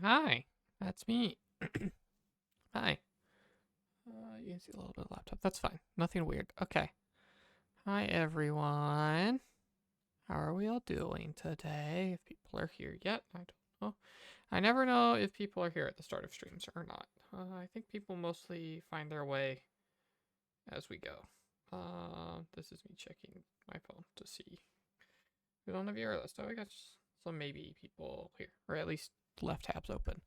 Hi, that's me. Hi. You can see a little bit of laptop. That's fine. Nothing weird. Okay. Hi, everyone. How are we all doing today? If people are here yet, I don't know. I never know if people are here at the start of streams or not. I think people mostly find their way as we go. This is me checking my phone to see who's on the viewer list. Oh, I got some maybe people here, or at least left tabs open.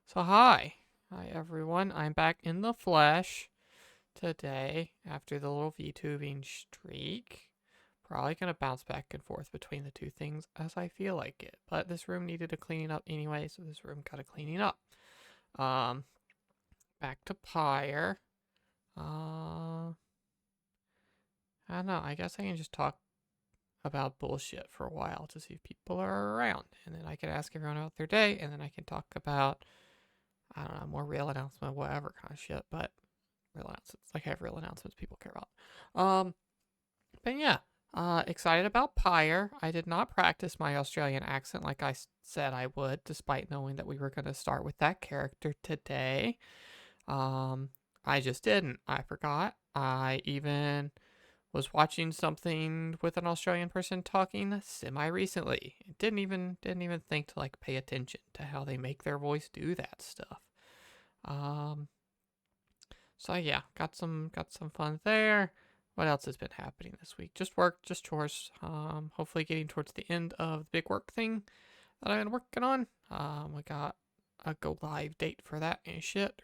So hi. Hi everyone. I'm back in the flesh today after the little VTubing streak. Probably gonna bounce back and forth between the two things as I feel like it. But this room needed a cleaning up anyway, so this room got a cleaning up. Um Back to Pyre. I don't know, I guess I can just talk about bullshit for a while to see if people are around. And then I can ask everyone about their day, and then I can talk about, I don't know, more real announcement, whatever kind of shit, but real announcements. Like I have real announcements people care about. But yeah, excited about Pyre. I did not practice my Australian accent like I said I would, despite knowing that we were going to start with that character today. I just didn't. I forgot. I even was watching something with an Australian person talking semi recently. Didn't even think to like pay attention to how they make their voice do that stuff. Um, so yeah, got some fun there. What else has been happening this week? Just work, just chores. Hopefully getting towards the end of the big work thing that I've been working on. We got a go live date for that and shit.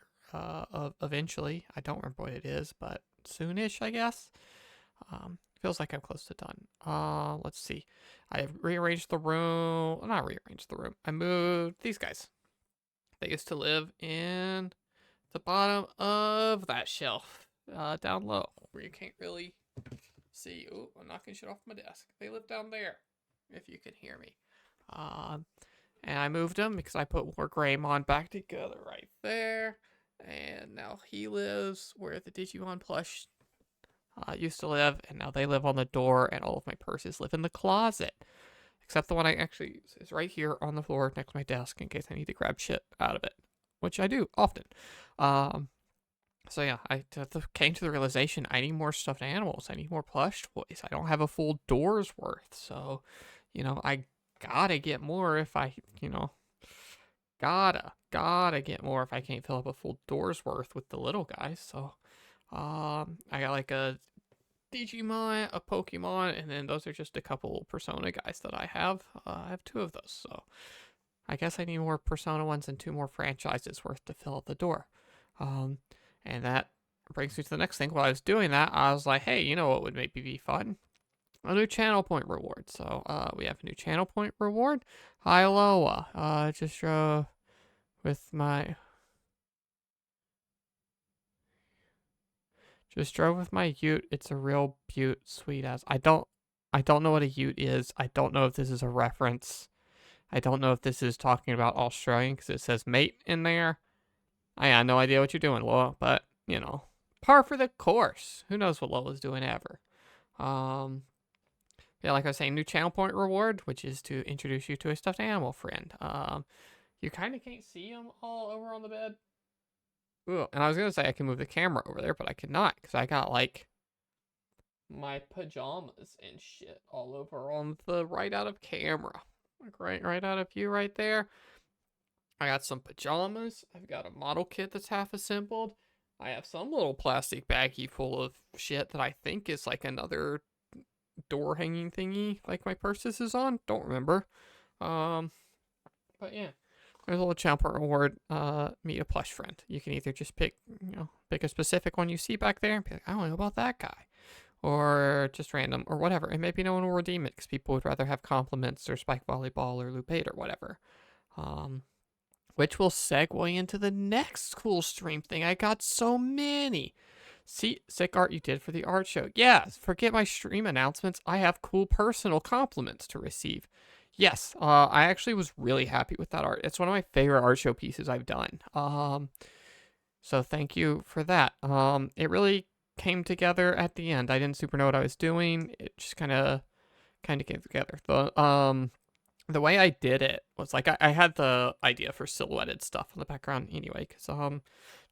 Eventually, I don't remember what it is, but soonish, I guess. Feels like I'm close to done. Let's see. I have rearranged the room. Not rearranged the room. I moved these guys. They used to live in the bottom of that shelf, down low, where you can't really see. Oh, I'm knocking shit off my desk. They live down there, if you can hear me. Um, and I moved them because I put more Greymon back together right there. And now he lives where the Digimon plush used to live, and now they live on the door, and all of my purses live in the closet. Except the one I actually is right here on the floor next to my desk in case I need to grab shit out of it, which I do often. Um, so yeah, I came to the realization I need more stuffed animals. I need more plush toys. I don't have a full door's worth, so I gotta get more if I gotta get more if I can't fill up a full door's worth with the little guys. So I got like a Digimon, a Pokemon, and then those are just a couple Persona guys that I have. I have two of those, so I guess I need more Persona ones and two more franchises worth to fill up the door. Um, and that brings me to the next thing. While I was doing that, I was like, hey, you know what would maybe be fun? A new channel point reward. So we have a new channel point reward. Hi, Loa. Just drove with my Ute. It's a real beaut, sweet as. I don't know what a Ute is. I don't know if this is a reference. I don't know if this is talking about Australian because it says mate in there. I have no idea what you're doing, Lola, but par for the course. Who knows what Lola's doing ever? Um, yeah, like I was saying, new channel point reward, which is to introduce you to a stuffed animal friend. You kind of can't see them all over on the bed. Ooh, and I was gonna say I can move the camera over there, but I cannot because I got like my pajamas and shit all over on the right out of camera, like right out of view right there. I got some pajamas. I've got a model kit that's half assembled. I have some little plastic baggie full of shit that I think is like another door hanging thingy, like my purses is on. Don't remember. Um, but yeah, there's a little Champer Award. Meet a plush friend. You can either just pick a specific one you see back there and be like, I don't know about that guy, or just random or whatever. And maybe no one will redeem it because people would rather have compliments or spike volleyball or loop 8 or whatever. Which will segue into the next cool stream thing. I got so many. See, sick art you did for the art show. Yeah, forget my stream announcements. I have cool personal compliments to receive. Yes, I actually was really happy with that art. It's one of my favorite art show pieces I've done. So thank you for that. It really came together at the end. I didn't super know what I was doing. It just kind of came together. the way I did it was like I had the idea for silhouetted stuff in the background anyway, because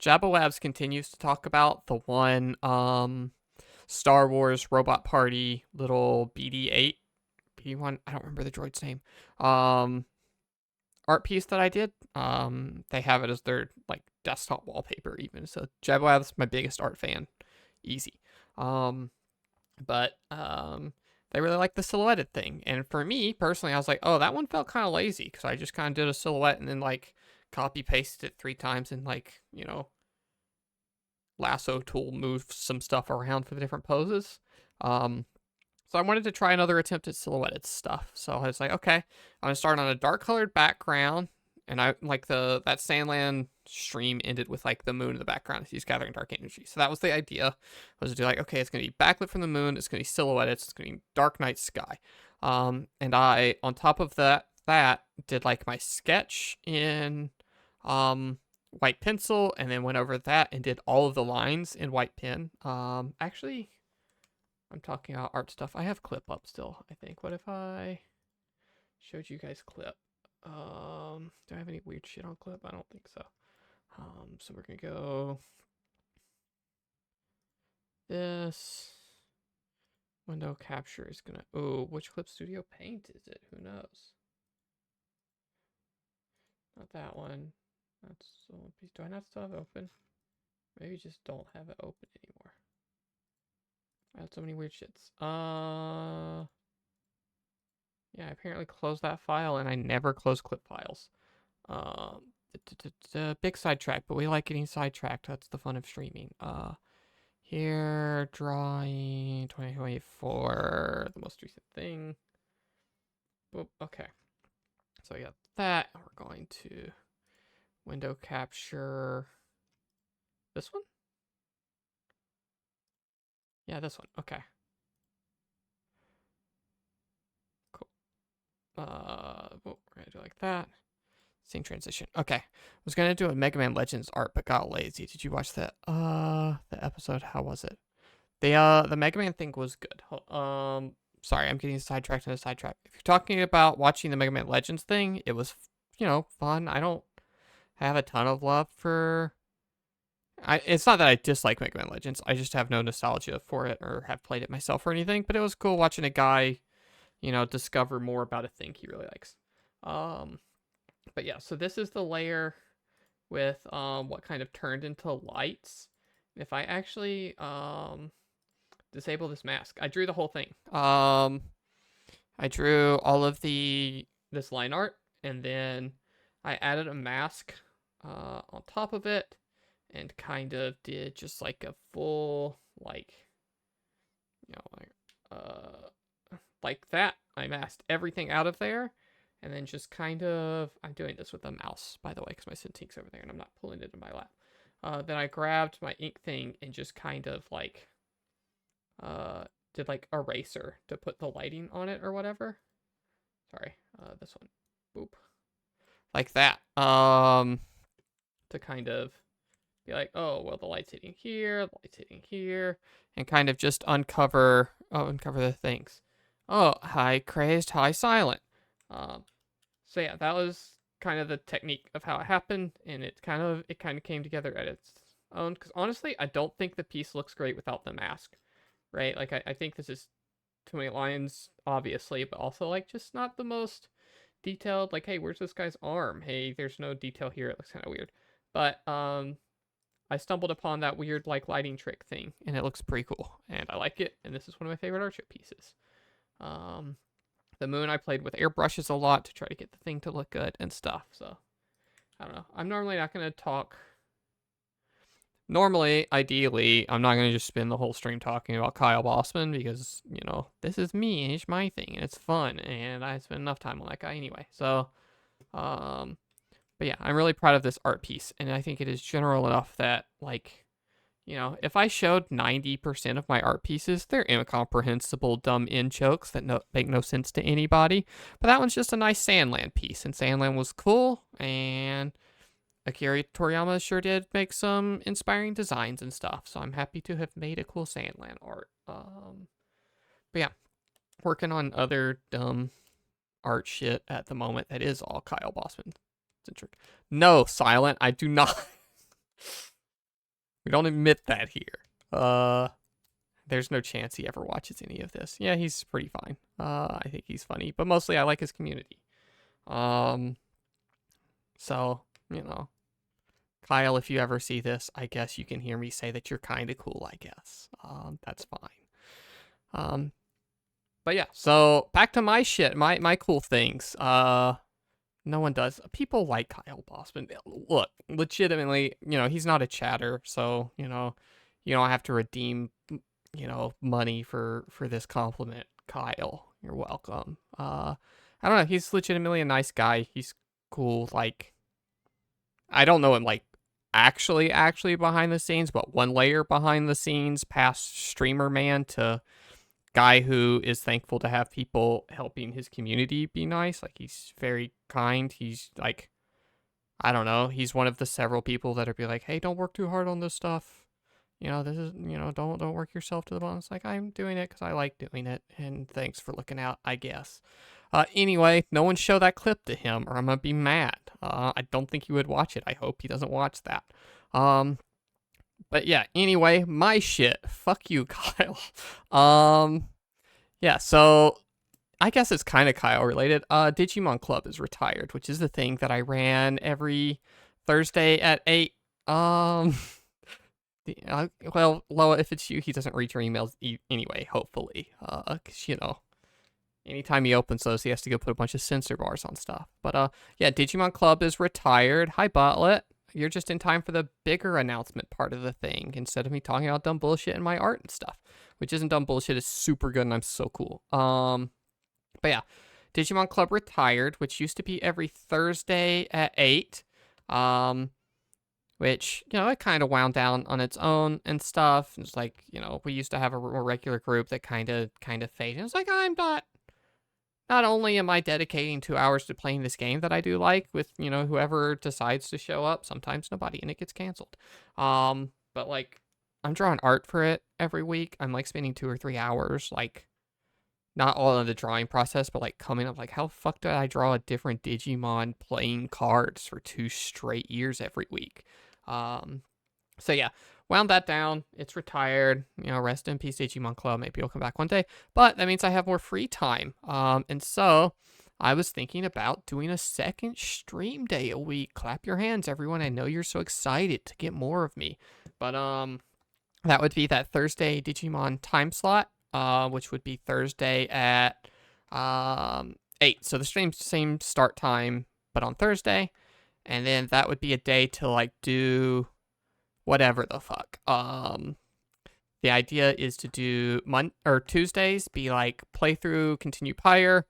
Jabba Labs continues to talk about the one Star Wars Robot Party little BD8 BD1, I don't remember the droid's name. Art piece that I did. They have it as their like desktop wallpaper even. So Jabba Labs my biggest art fan. Easy. Um but they really like the silhouetted thing. And for me personally, I was like, oh, that one felt kind of lazy because I just kind of did a silhouette and then like copy pasted it 3 times and like, lasso tool move some stuff around for the different poses. So I wanted to try another attempt at silhouetted stuff. So I was like, okay, I'm gonna start on a dark colored background, and I like that Sandland stream ended with like the moon in the background. He's gathering dark energy. So that was the idea, was to do like, okay, it's gonna be backlit from the moon. It's gonna be silhouetted. It's gonna be dark night sky. And I on top of that did like my sketch in white pencil, and then went over that and did all of the lines in white pen. Actually, I'm talking about art stuff. I have clip up still, I think. What if I showed you guys clip? Do I have any weird shit on clip? I don't think so. So we're gonna go this window capture is gonna. Oh, which Clip Studio Paint is it? Who knows? Not that one. That's the one piece. Do I not still have it open? Maybe just don't have it open anymore. I had so many weird shits. Yeah, I apparently closed that file, and I never close clip files. Big sidetrack, but we like getting sidetracked. That's the fun of streaming. Here, drawing 2024, the most recent thing. Boop, okay. So I got that. We're going to window capture this one? Yeah, this one. Okay. Cool. We're gonna do like that. Scene transition. Okay. I was gonna do a Mega Man Legends art, but got lazy. Did you watch that? The episode. How was it? The Mega Man thing was good. Sorry, I'm getting sidetracked on a sidetrack. If you're talking about watching the Mega Man Legends thing, it was, fun. I don't have a ton of love for. It's not that I dislike Mega Man Legends. I just have no nostalgia for it or have played it myself or anything. But it was cool watching a guy, discover more about a thing he really likes. But yeah, so this is the layer with what kind of turned into lights. If I actually disable this mask, I drew the whole thing. I drew all of this line art, and then I added a mask on top of it, and kind of did just like a full like that. I masked everything out of there, and then just kind of, I'm doing this with a mouse, by the way, because my Cintiq's over there and I'm not pulling it in my lap. Then I grabbed my ink thing and just kind of did like eraser to put the lighting on it or whatever. Sorry, this one. Boop. Like that. To kind of be like, oh, well, the light's hitting here, the light's hitting here, and kind of just uncover the things. Oh, high crazed, high silent. So yeah, that was kind of the technique of how it happened, and it kind of came together at its own. Because honestly, I don't think the piece looks great without the mask, right? Like I think this is too many lines, obviously, but also like just not the most detailed. Like, hey, where's this guy's arm? Hey, there's no detail here. It looks kind of weird. But I stumbled upon that weird like lighting trick thing, and it looks pretty cool, and I like it. And this is one of my favorite art strip pieces. The moon, I played with airbrushes a lot to try to get the thing to look good and stuff. So I don't know. I'm normally not going to talk. Normally, ideally, I'm not going to just spend the whole stream talking about Kyle Bossman because, this is me and it's my thing and it's fun and I spend enough time on that guy anyway. So, but yeah, I'm really proud of this art piece, and I think it is general enough that, if I showed 90% of my art pieces, they're incomprehensible, dumb in jokes that make no sense to anybody. But that one's just a nice Sandland piece, and Sandland was cool, and Akira Toriyama sure did make some inspiring designs and stuff. So I'm happy to have made a cool Sandland art. But yeah, working on other dumb art shit at the moment that is all Kyle Bossman centric. No, Silent, I do not. We don't admit that here. There's no chance he ever watches any of this. Yeah, he's pretty fine. I think he's funny, but mostly I like his community. So, Kyle, if you ever see this, I guess you can hear me say that you're kind of cool, I guess. That's fine. But yeah, so back to my shit, my cool things. No one does. People like Kyle Bossman. Look, legitimately, he's not a chatter, so, you don't have to redeem, money for this compliment. Kyle, you're welcome. I don't know, he's legitimately a nice guy. He's cool. Like, I don't know him, like, actually behind the scenes, but one layer behind the scenes past streamer man to guy who is thankful to have people helping his community be nice. Like, he's very kind. He's like, I don't know, he's one of the several people that are be like, hey, don't work too hard on this stuff. This is, don't work yourself to the bone. It's like, I'm doing it because I like doing it, and thanks for looking out, I guess. Anyway, no one show that clip to him, or I'm gonna be mad. I don't think he would watch it. I hope he doesn't watch that. But yeah, anyway, my shit. Fuck you, Kyle. Yeah, so I guess it's kind of Kyle related. Digimon Club is retired, which is the thing that I ran every Thursday at 8. Well, Loa, if it's you, he doesn't read your emails anyway, hopefully. Because, anytime he opens those, he has to go put a bunch of censor bars on stuff. But, yeah, Digimon Club is retired. Hi, Botlet. You're just in time for the bigger announcement part of the thing, instead of me talking about dumb bullshit in my art and stuff. Which isn't dumb bullshit, it's super good and I'm so cool. But yeah, Digimon Club retired, which used to be every Thursday at 8. Which, it kind of wound down on its own and stuff. It's like, we used to have a more regular group that kind of faded. It's like, not only am I dedicating 2 hours to playing this game that I do like with, whoever decides to show up, sometimes nobody, and it gets canceled. But like, I'm drawing art for it every week. I'm like spending 2 or 3 hours, like, not all in the drawing process, but like coming up, like, how the fuck did I draw a different Digimon playing cards for 2 straight years every week? So yeah, wound that down. It's retired. Rest in peace, Digimon Club. Maybe it'll come back one day. But that means I have more free time. And so I was thinking about doing a second stream day a week. Clap your hands, everyone. I know you're so excited to get more of me. But that would be that Thursday Digimon time slot, which would be Thursday at 8. So the same start time, but on Thursday. And then that would be a day to like do whatever the fuck. The idea is to do Tuesdays be like playthrough, continue Pyre.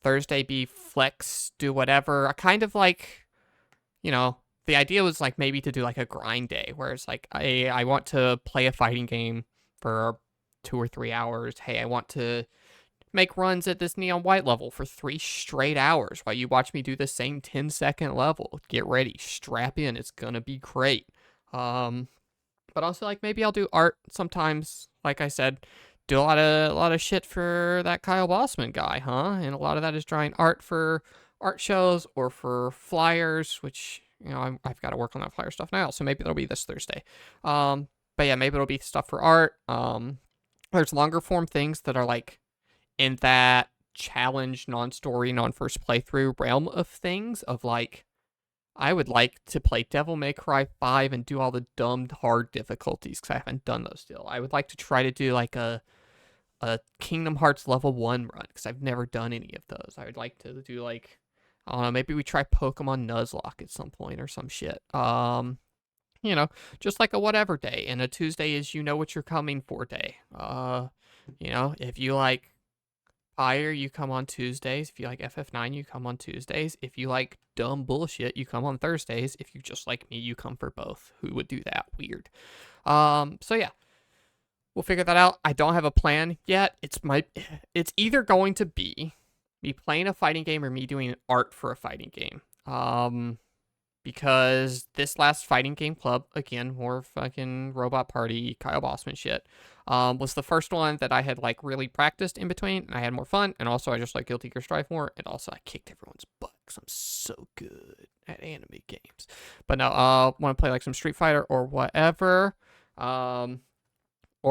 Thursday be flex, do whatever. I kind of like, the idea was like maybe to do like a grind day where it's like, I want to play a fighting game for 2 or 3 hours. Hey, I want to make runs at this neon white level for 3 straight hours while you watch me do the same 10-second level. Get ready, strap in, it's gonna be great. But also like maybe I'll do art sometimes. Like I said, do a lot of shit for that Kyle Bossman guy, huh? And a lot of that is drawing art for art shows or for flyers, which I've got to work on that flyer stuff now. So maybe it'll be this Thursday. But yeah, maybe it'll be stuff for art. There's longer form things that are like in that challenge, non-story, non-first playthrough realm of things, of like, I would like to play Devil May Cry 5 and do all the dumb hard difficulties, because I haven't done those still. I would like to try to do like a Kingdom Hearts level 1 run, because I've never done any of those. I would like to do like, I don't know, maybe we try Pokemon Nuzlocke at some point or some shit. Just like a whatever day. And a Tuesday is what you're coming for day. If you like Pyre, you come on Tuesdays. If you like FF9, you come on Tuesdays. If you like dumb bullshit, you come on Thursdays. If you just like me, you come for both. Who would do that? Weird. So yeah, we'll figure that out. I don't have a plan yet. It's either going to be me playing a fighting game or me doing art for a fighting game. because this last fighting game club, again, more fucking robot party, Kyle Bossman shit, was the first one that I had like really practiced in between, and I had more fun, and also I just like Guilty Gear Strive more, and also I kicked everyone's butt because I'm so good at anime games. But no, want to play like some Street Fighter or whatever, or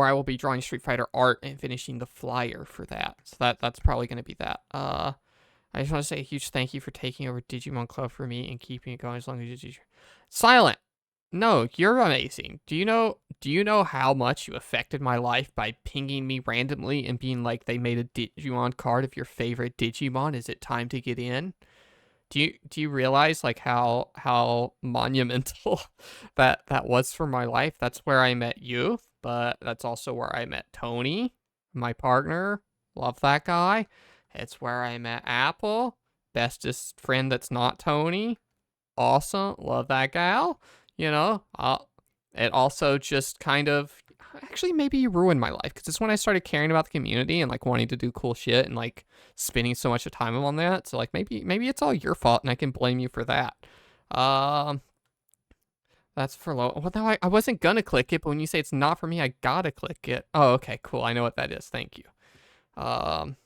I will be drawing Street Fighter art and finishing the flyer for that. So that's probably going to be that. I just want to say a huge thank you for taking over Digimon Club for me and keeping it going as long as you do. Silent. No, you're amazing. Do you know how much you affected my life by pinging me randomly and being like they made a Digimon card of your favorite Digimon? Is it time to get in? Do you realize like how monumental that was for my life? That's where I met you, but that's also where I met Tony, my partner. Love that guy. It's where I met Apple, bestest friend that's not Tony. Awesome, love that gal. You know, it also just kind of actually maybe ruined my life because it's when I started caring about the community and like wanting to do cool shit and like spending so much of time on that. So like maybe it's all your fault and I can blame you for that. Um, that's for low. Well, no, I wasn't gonna click it, but when you say it's not for me, I gotta click it. Oh, okay, cool. I know what that is. Thank you. Um.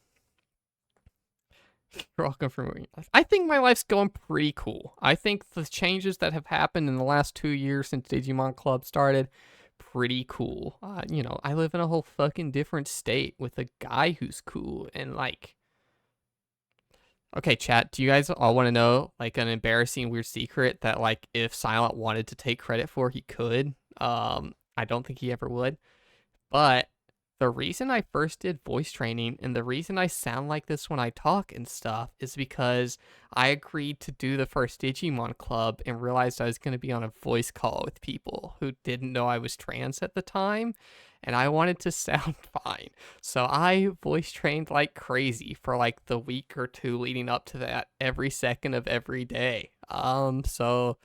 You're welcome for moving. I think my life's going pretty cool. I think the changes that have happened in the last 2 years since Digimon Club started, pretty cool. I live in a whole fucking different state with a guy who's cool and like. Okay, chat. Do you guys all want to know like an embarrassing weird secret that like if Silent wanted to take credit for, he could. I don't think he ever would, but the reason I first did voice training and the reason I sound like this when I talk and stuff is because I agreed to do the first Digimon Club and realized I was going to be on a voice call with people who didn't know I was trans at the time, and I wanted to sound fine. So I voice trained like crazy for like the week or two leading up to that every second of every day. So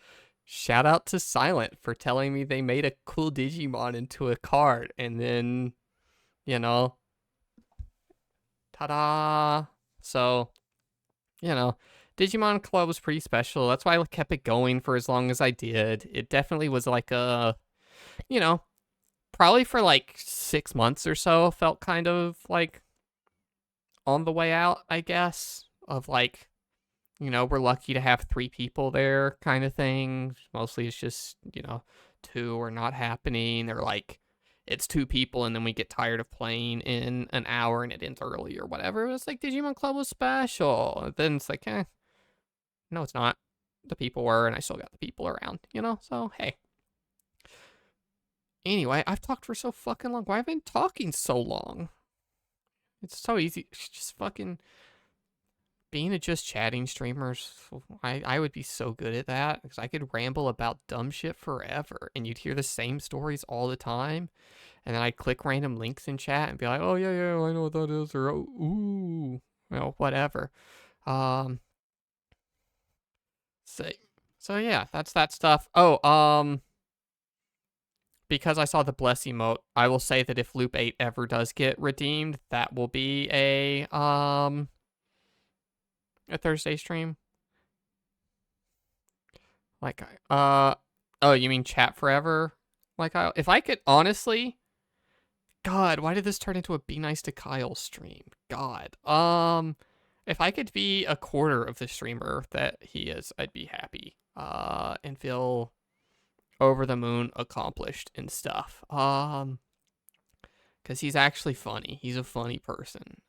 shout out to Silent for telling me they made a cool Digimon into a card and then you know, ta-da. So, Digimon Club was pretty special. That's why I kept it going for as long as I did. It definitely was like you know, probably for like 6 months or so, felt kind of like on the way out, I guess, of like, we're lucky to have 3 people there kind of thing. Mostly it's just, 2 are not happening. They're like, it's 2 people and then we get tired of playing in an hour and it ends early or whatever. It was like Digimon Club was special. And then it's like, no, it's not. The people were, and I still got the people around, So, hey. Anyway, I've talked for so fucking long. Why have I been talking so long? It's so easy. Just fucking being a just chatting streamers. I would be so good at that because I could ramble about dumb shit forever and you'd hear the same stories all the time. And then I'd click random links in chat and be like, oh, yeah, I know what that is. Or, oh, ooh, whatever. So yeah, that's that stuff. Oh, because I saw the bless emote, I will say that if Loop 8 ever does get redeemed, that will be a Thursday stream. Like, oh, you mean chat forever? Like, if I could, honestly, God, why did this turn into a Be Nice to Kyle stream? God, if I could be a quarter of the streamer that he is, I'd be happy, and feel over the moon accomplished and stuff. Because he's actually funny. He's a funny person.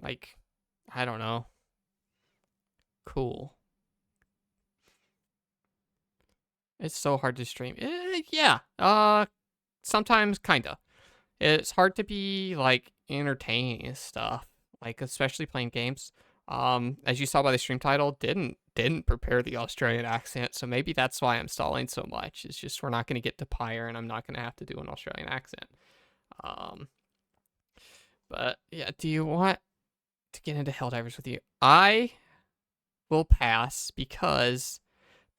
Like, I don't know. Cool. It's so hard to stream. Yeah. Sometimes kinda. It's hard to be like entertaining and stuff. Like especially playing games. As you saw by the stream title, didn't prepare the Australian accent, so maybe that's why I'm stalling so much. It's just we're not gonna get to Pyre and I'm not gonna have to do an Australian accent. But yeah, do you want to get into Helldivers with you? I will pass because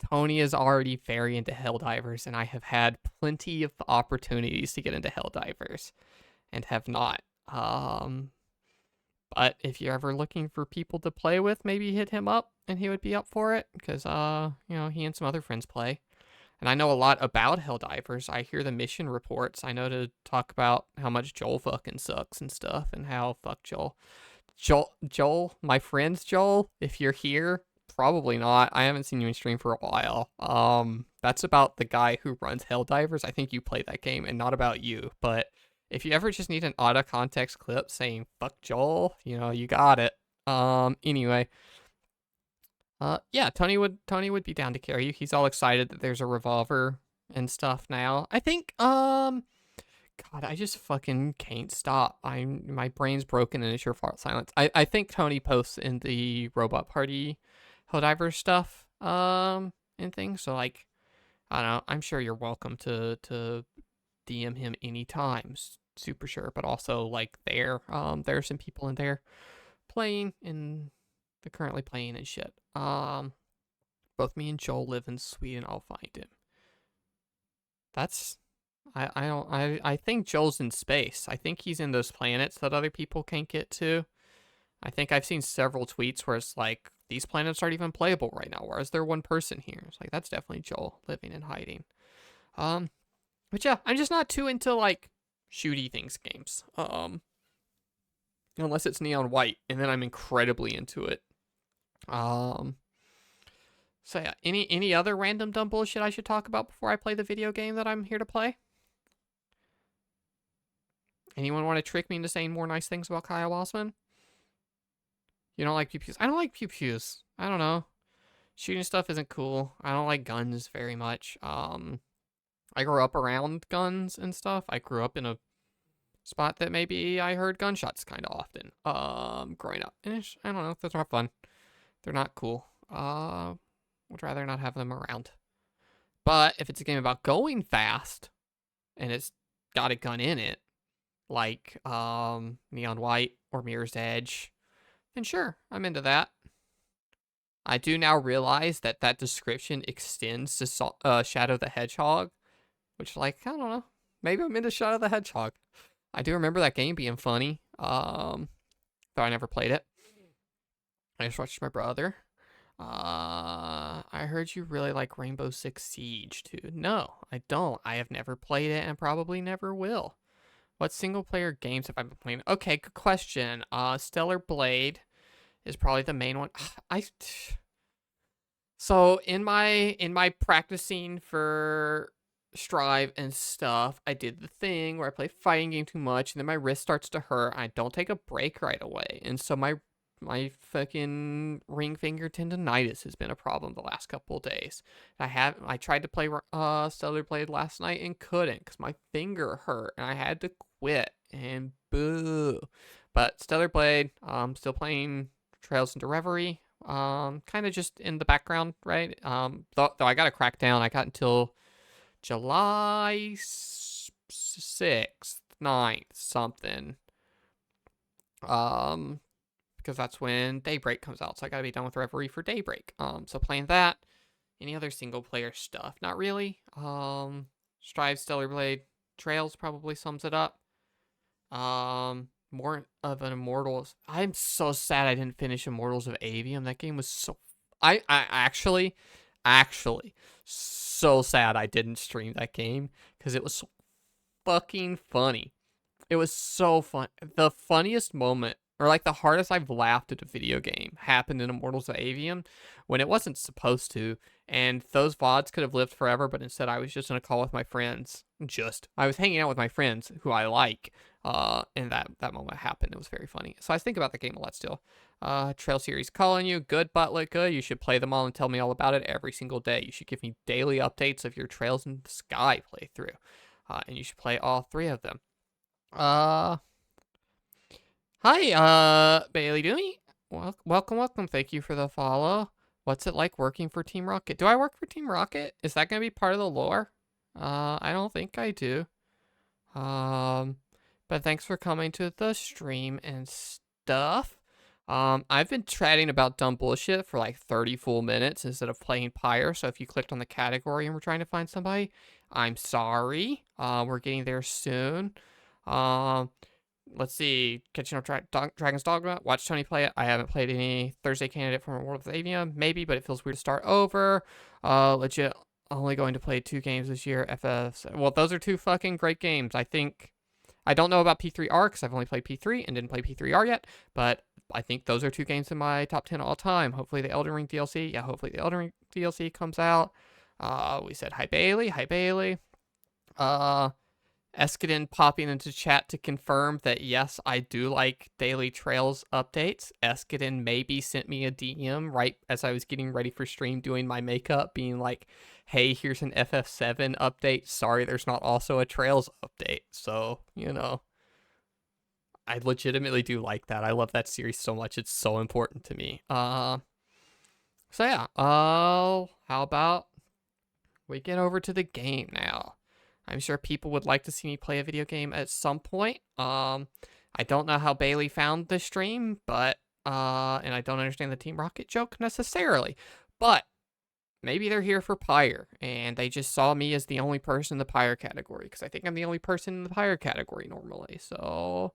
Tony is already very into Helldivers, and I have had plenty of opportunities to get into Helldivers and have not. But if you're ever looking for people to play with, maybe hit him up. and he would be up for it because he and some other friends play. And I know a lot about Helldivers. I hear the mission reports. I know to talk about how much Joel fucking sucks and stuff, and how fuck Joel. Joel, my friend's Joel, if you're here, probably not. I haven't seen you in stream for a while. That's about the guy who runs Helldivers. I think you play that game, and not about you. But if you ever just need an out of context clip saying fuck Joel, you got it. Anyway. Yeah, Tony would be down to carry you. He's all excited that there's a revolver and stuff now. I think, God, I just fucking can't stop. My brain's broken and it's your fault, silence. I think Tony posts in the Robot Party Helldiver stuff, and things. So like, I don't know. I'm sure you're welcome to DM him anytime. Super sure, but also like there are some people in there playing and they're currently playing and shit. Both me and Joel live in Sweden. I'll find him. I think Joel's in space. I think he's in those planets that other people can't get to. I think I've seen several tweets where it's like, these planets aren't even playable right now. Why is there one person here? It's like, that's definitely Joel living and hiding. But yeah, I'm just not too into like shooty things games. Unless it's Neon White, and then I'm incredibly into it. So yeah, any other random dumb bullshit I should talk about before I play the video game that I'm here to play? Anyone want to trick me into saying more nice things about Kyle Wasman? You don't like pew-pews? I don't like pew-pews. I don't know. Shooting stuff isn't cool. I don't like guns very much. I grew up around guns and stuff. I grew up in a spot that maybe I heard gunshots kind of often, growing up. And I don't know, those are fun. They're not cool. Would rather not have them around. But if it's a game about going fast, and it's got a gun in it, like Neon White or Mirror's Edge, then sure, I'm into that. I do now realize that description extends to Shadow the Hedgehog, which, like, I don't know. Maybe I'm into Shadow the Hedgehog. I do remember that game being funny, though I never played it. I just watched my brother. I heard you really like Rainbow Six Siege, too. No, I don't. I have never played it and probably never will. What single-player games have I been playing? Okay, good question. Stellar Blade is probably the main one. So in my practicing for Strive and stuff, I did the thing where I play fighting game too much, and then my wrist starts to hurt. I don't take a break right away, and so my fucking ring finger tendonitis has been a problem the last couple of days. I tried to play Stellar Blade last night and couldn't because my finger hurt, and I had to quit. And boo. But Stellar Blade, still playing Trails into Reverie. Kind of just in the background, right? Though I got to crack down. I got until July 6th, 9th, something. Because that's when Daybreak comes out. So I gotta be done with Reverie for Daybreak. So playing that. Any other single player stuff? Not really. Strive, Stellar Blade, Trails probably sums it up. More of an Immortals. I'm so sad I didn't finish Immortals of Avium. That game was so... I actually, so sad I didn't stream that game. Because it was so fucking funny. It was so fun. The funniest moment, or like the hardest I've laughed at a video game, happened in Immortals of Avium when it wasn't supposed to. And those VODs could have lived forever, but instead I was just in a call with my friends. I was hanging out with my friends who I like. And that moment happened. It was very funny. So I think about the game a lot still. Trail series calling you. Good, Butlet, good. You should play them all and tell me all about it every single day. You should give me daily updates of your Trails in the Sky playthrough. And you should play all 3 of them. Hi, Bailey Doomy. Welcome. Thank you for the follow. What's it like working for Team Rocket? Do I work for Team Rocket? Is that going to be part of the lore? I don't think I do. But thanks for coming to the stream and stuff. I've been chatting about dumb bullshit for like 30 full minutes instead of playing Pyre. So if you clicked on the category and we're trying to find somebody, I'm sorry. We're getting there soon. let's see, Catching Up Dragon's Dogma. Watch Tony play it. I haven't played any Thursday Candidate from World of Avium. Maybe, but it feels weird to start over. Legit, only going to play 2 games this year. FF. Well, those are 2 fucking great games. I think. I don't know about P3R because I've only played P3 and didn't play P3R yet, but I think those are 2 games in my top 10 all time. Hopefully the Elden Ring DLC. Yeah, hopefully the Elden Ring DLC comes out. We said hi Bailey. Hi Bailey. Eskiden popping into chat to confirm that yes, I do like daily trails updates. Eskiden maybe sent me a DM right as I was getting ready for stream doing my makeup, being like, hey, here's an FF7 update. Sorry, there's not also a trails update. So, I legitimately do like that. I love that series so much. It's so important to me. So yeah, how about we get over to the game now? I'm sure people would like to see me play a video game at some point. I don't know how Bailey found the stream, but and I don't understand the Team Rocket joke necessarily, but maybe they're here for Pyre, and they just saw me as the only person in the Pyre category, because I think I'm the only person in the Pyre category normally. So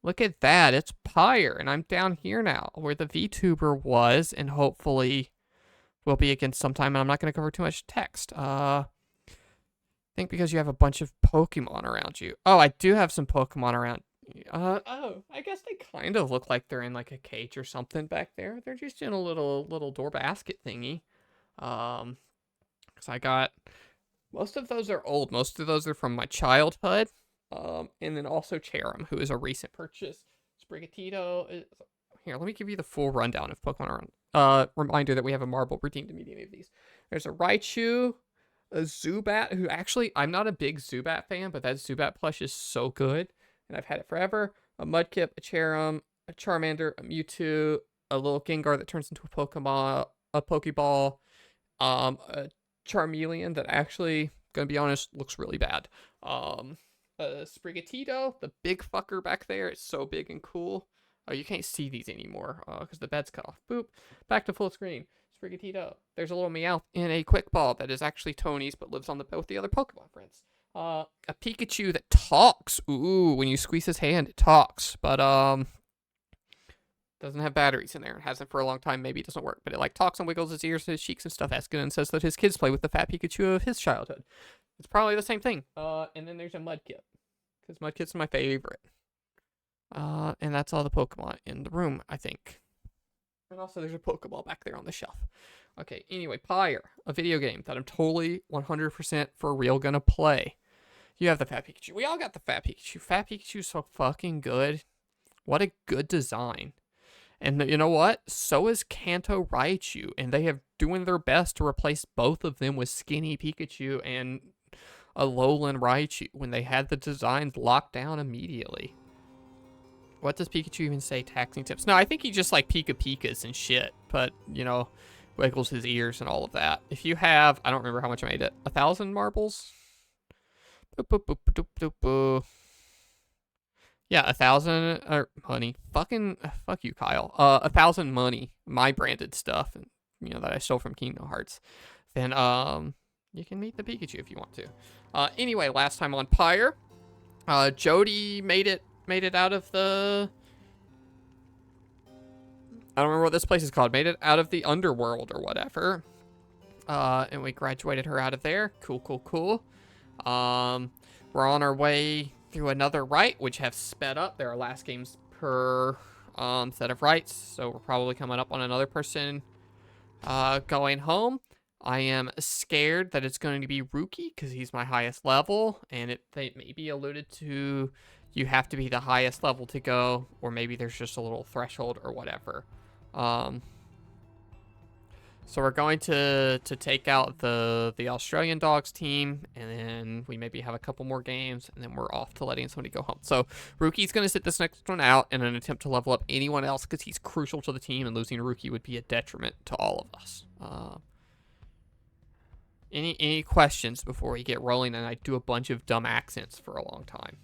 look at that, it's Pyre, and I'm down here now, where the VTuber was, and hopefully will be again sometime. And I'm not going to cover too much text. I think because you have a bunch of Pokemon around you. Oh, I do have some Pokemon around. Oh, I guess they kind of look like they're in like a cage or something back there. They're just in a little door basket thingy. Because I got, most of those are old. Most of those are from my childhood. And then also Cherim, who is a recent purchase. Sprigatito is, here, let me give you the full rundown of Pokemon around. Reminder that we have a marble redeemed immediately of these. There's a Raichu, a Zubat, who actually, I'm not a big Zubat fan, but that Zubat plush is so good, and I've had it forever. A Mudkip, a Cherim, a Charmander, a Mewtwo, a little Gengar that turns into a Pokeball, a Charmeleon that actually, gonna be honest, looks really bad. A Sprigatito, the big fucker back there, it's so big and cool. Oh, you can't see these anymore, because the bed's cut off. Boop, back to full screen. Sprigatito. There's a little Meowth in a quick ball that is actually Tony's but lives on the bed with the other Pokemon friends. A Pikachu that talks. Ooh, when you squeeze his hand, it talks. But doesn't have batteries in there. It hasn't for a long time. Maybe it doesn't work. But it like talks and wiggles his ears, his cheeks and stuff. Eskinen says that his kids play with the fat Pikachu of his childhood. It's probably the same thing. And then there's a Mudkip, because Mudkip's my favorite. And that's all the Pokemon in the room, I think. And also there's a Pokeball back there on the shelf. Okay, anyway, Pyre, a video game that I'm totally 100% for real gonna play. You have the Fat Pikachu. We all got the Fat Pikachu. Fat Pikachu's so fucking good. What a good design. And you know what? So is Kanto Raichu, and they have doing their best to replace both of them with skinny Pikachu and a Alolan Raichu when they had the designs locked down immediately. What does Pikachu even say? Taxing tips? No, I think he just like Pika-Pikas and shit, but, wiggles his ears and all of that. If you have, I don't remember how much I made it, 1,000 marbles? Boop, boop, boop, boop, boop, boop. Yeah, 1,000 money. Fuck you, Kyle. 1,000 money, my branded stuff, and that I stole from Kingdom Hearts. Then you can meet the Pikachu if you want to. Anyway, last time on Pyre, Jody made it out of the, I don't remember what this place is called. Made it out of the underworld or whatever. And we graduated her out of there. Cool. We're on our way through another rite, which have sped up. There are last games per set of rites, so we're probably coming up on another person going home. I am scared that it's going to be Rookie because he's my highest level, and they maybe alluded to you have to be the highest level to go, or maybe there's just a little threshold or whatever. So we're going to take out the Australian Dogs team, and then we maybe have a couple more games, and then we're off to letting somebody go home. So Rookie's going to sit this next one out in an attempt to level up anyone else because he's crucial to the team, and losing Rookie would be a detriment to all of us. Any questions before we get rolling? And I do a bunch of dumb accents for a long time,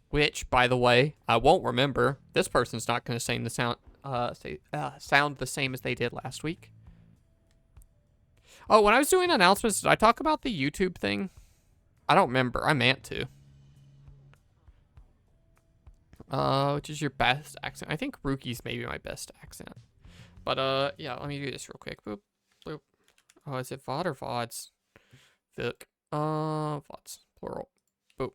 which, by the way, I won't remember. This person's not going to sing the sound the same as they did last week. Oh, when I was doing announcements, did I talk about the YouTube thing? I don't remember. I meant to. Which is your best accent? I think Rookie's maybe my best accent. But, yeah, let me do this real quick. Boop, boop. Oh, is it VOD or VODs? Vic. VODs, plural. Boop.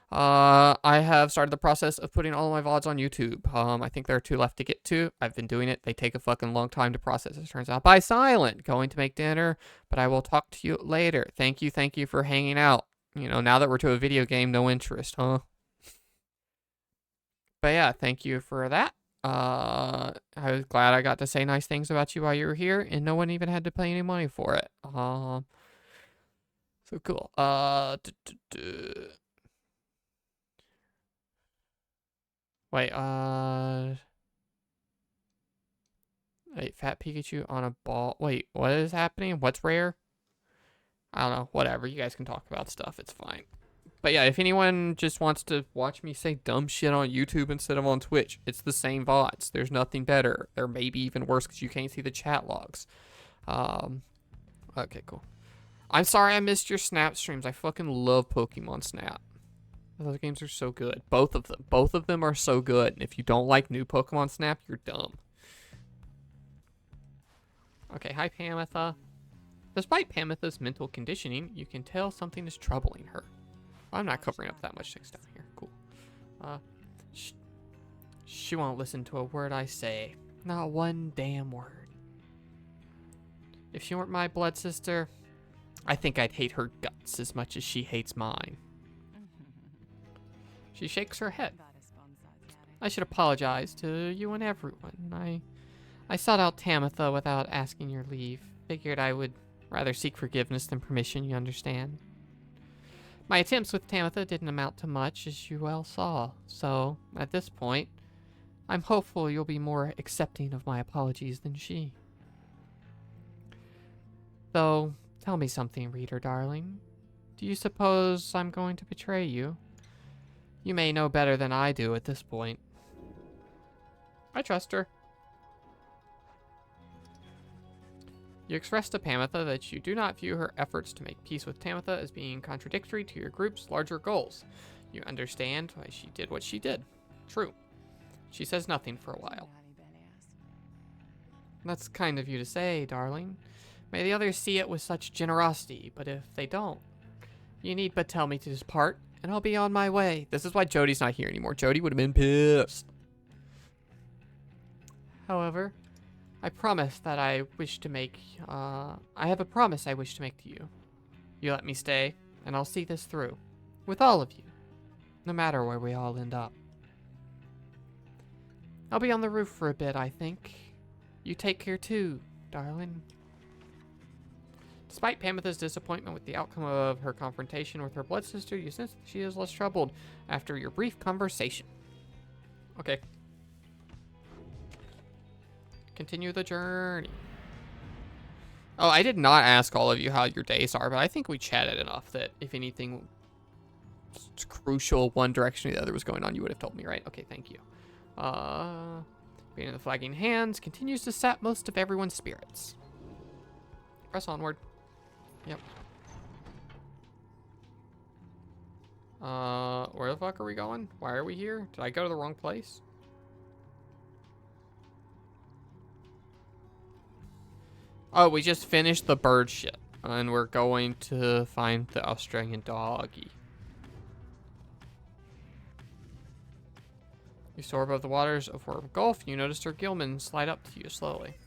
I have started the process of putting all of my VODs on YouTube. I think there are 2 left to get to. I've been doing it. They take a fucking long time to process. It turns out by silent. Going to make dinner, but I will talk to you later. Thank you for hanging out. You know, now that we're to a video game, no interest, huh? But yeah, thank you for that. I was glad I got to say nice things about you while you were here, and no one even had to pay any money for it. So cool. Wait, wait, Fat Pikachu on a ball. Wait, what is happening? What's rare? I don't know. Whatever. You guys can talk about stuff. It's fine. But yeah, if anyone just wants to watch me say dumb shit on YouTube instead of on Twitch, it's the same VODs. There's nothing better. They're maybe even worse because you can't see the chat logs. Okay, cool. I'm sorry I missed your Snap streams. I fucking love Pokemon Snap. Those games are so good. Both of them. Both of them are so good. And if you don't like new Pokemon Snap, you're dumb. Okay, hi Pamitha. Despite Pamitha's mental conditioning, you can tell something is troubling her. I'm not covering up that much text down here. Cool. She won't listen to a word I say. Not one damn word. If she weren't my blood sister, I think I'd hate her guts as much as she hates mine. She shakes her head. I should apologize to you and everyone. I sought out Tamitha without asking your leave. Figured I would rather seek forgiveness than permission, you understand. My attempts with Tamitha didn't amount to much, as you well saw. So, at this point, I'm hopeful you'll be more accepting of my apologies than she. Though, tell me something, reader darling. Do you suppose I'm going to betray you? You may know better than I do at this point. I trust her. You expressed to Pamitha that you do not view her efforts to make peace with Tamitha as being contradictory to your group's larger goals. You understand why she did what she did. True. She says nothing for a while. That's kind of you to say, darling. May the others see it with such generosity, but if they don't, you need but tell me to depart, and I'll be on my way. This is why Jody's not here anymore. Jody would have been pissed. However, I promise that I wish to make, I have a promise I wish to make to you. You let me stay, and I'll see this through. With all of you. No matter where we all end up. I'll be on the roof for a bit, I think. You take care too, darling. Despite Pamitha's disappointment with the outcome of her confrontation with her blood sister, you sense that she is less troubled after your brief conversation. Okay. Continue the journey. Oh, I did not ask all of you how your days are, but I think we chatted enough that if anything crucial one direction or the other was going on, you would have told me, right? Okay, thank you. Being in the flagging hands continues to sap most of everyone's spirits. Press onward. Yep. Where the fuck are we going? Why are we here? Did I go to the wrong place? Oh, we just finished the bird shit. And we're going to find the Australian doggy. You soar above the waters of Warp Gulf. You notice her gillmen slide up to you slowly.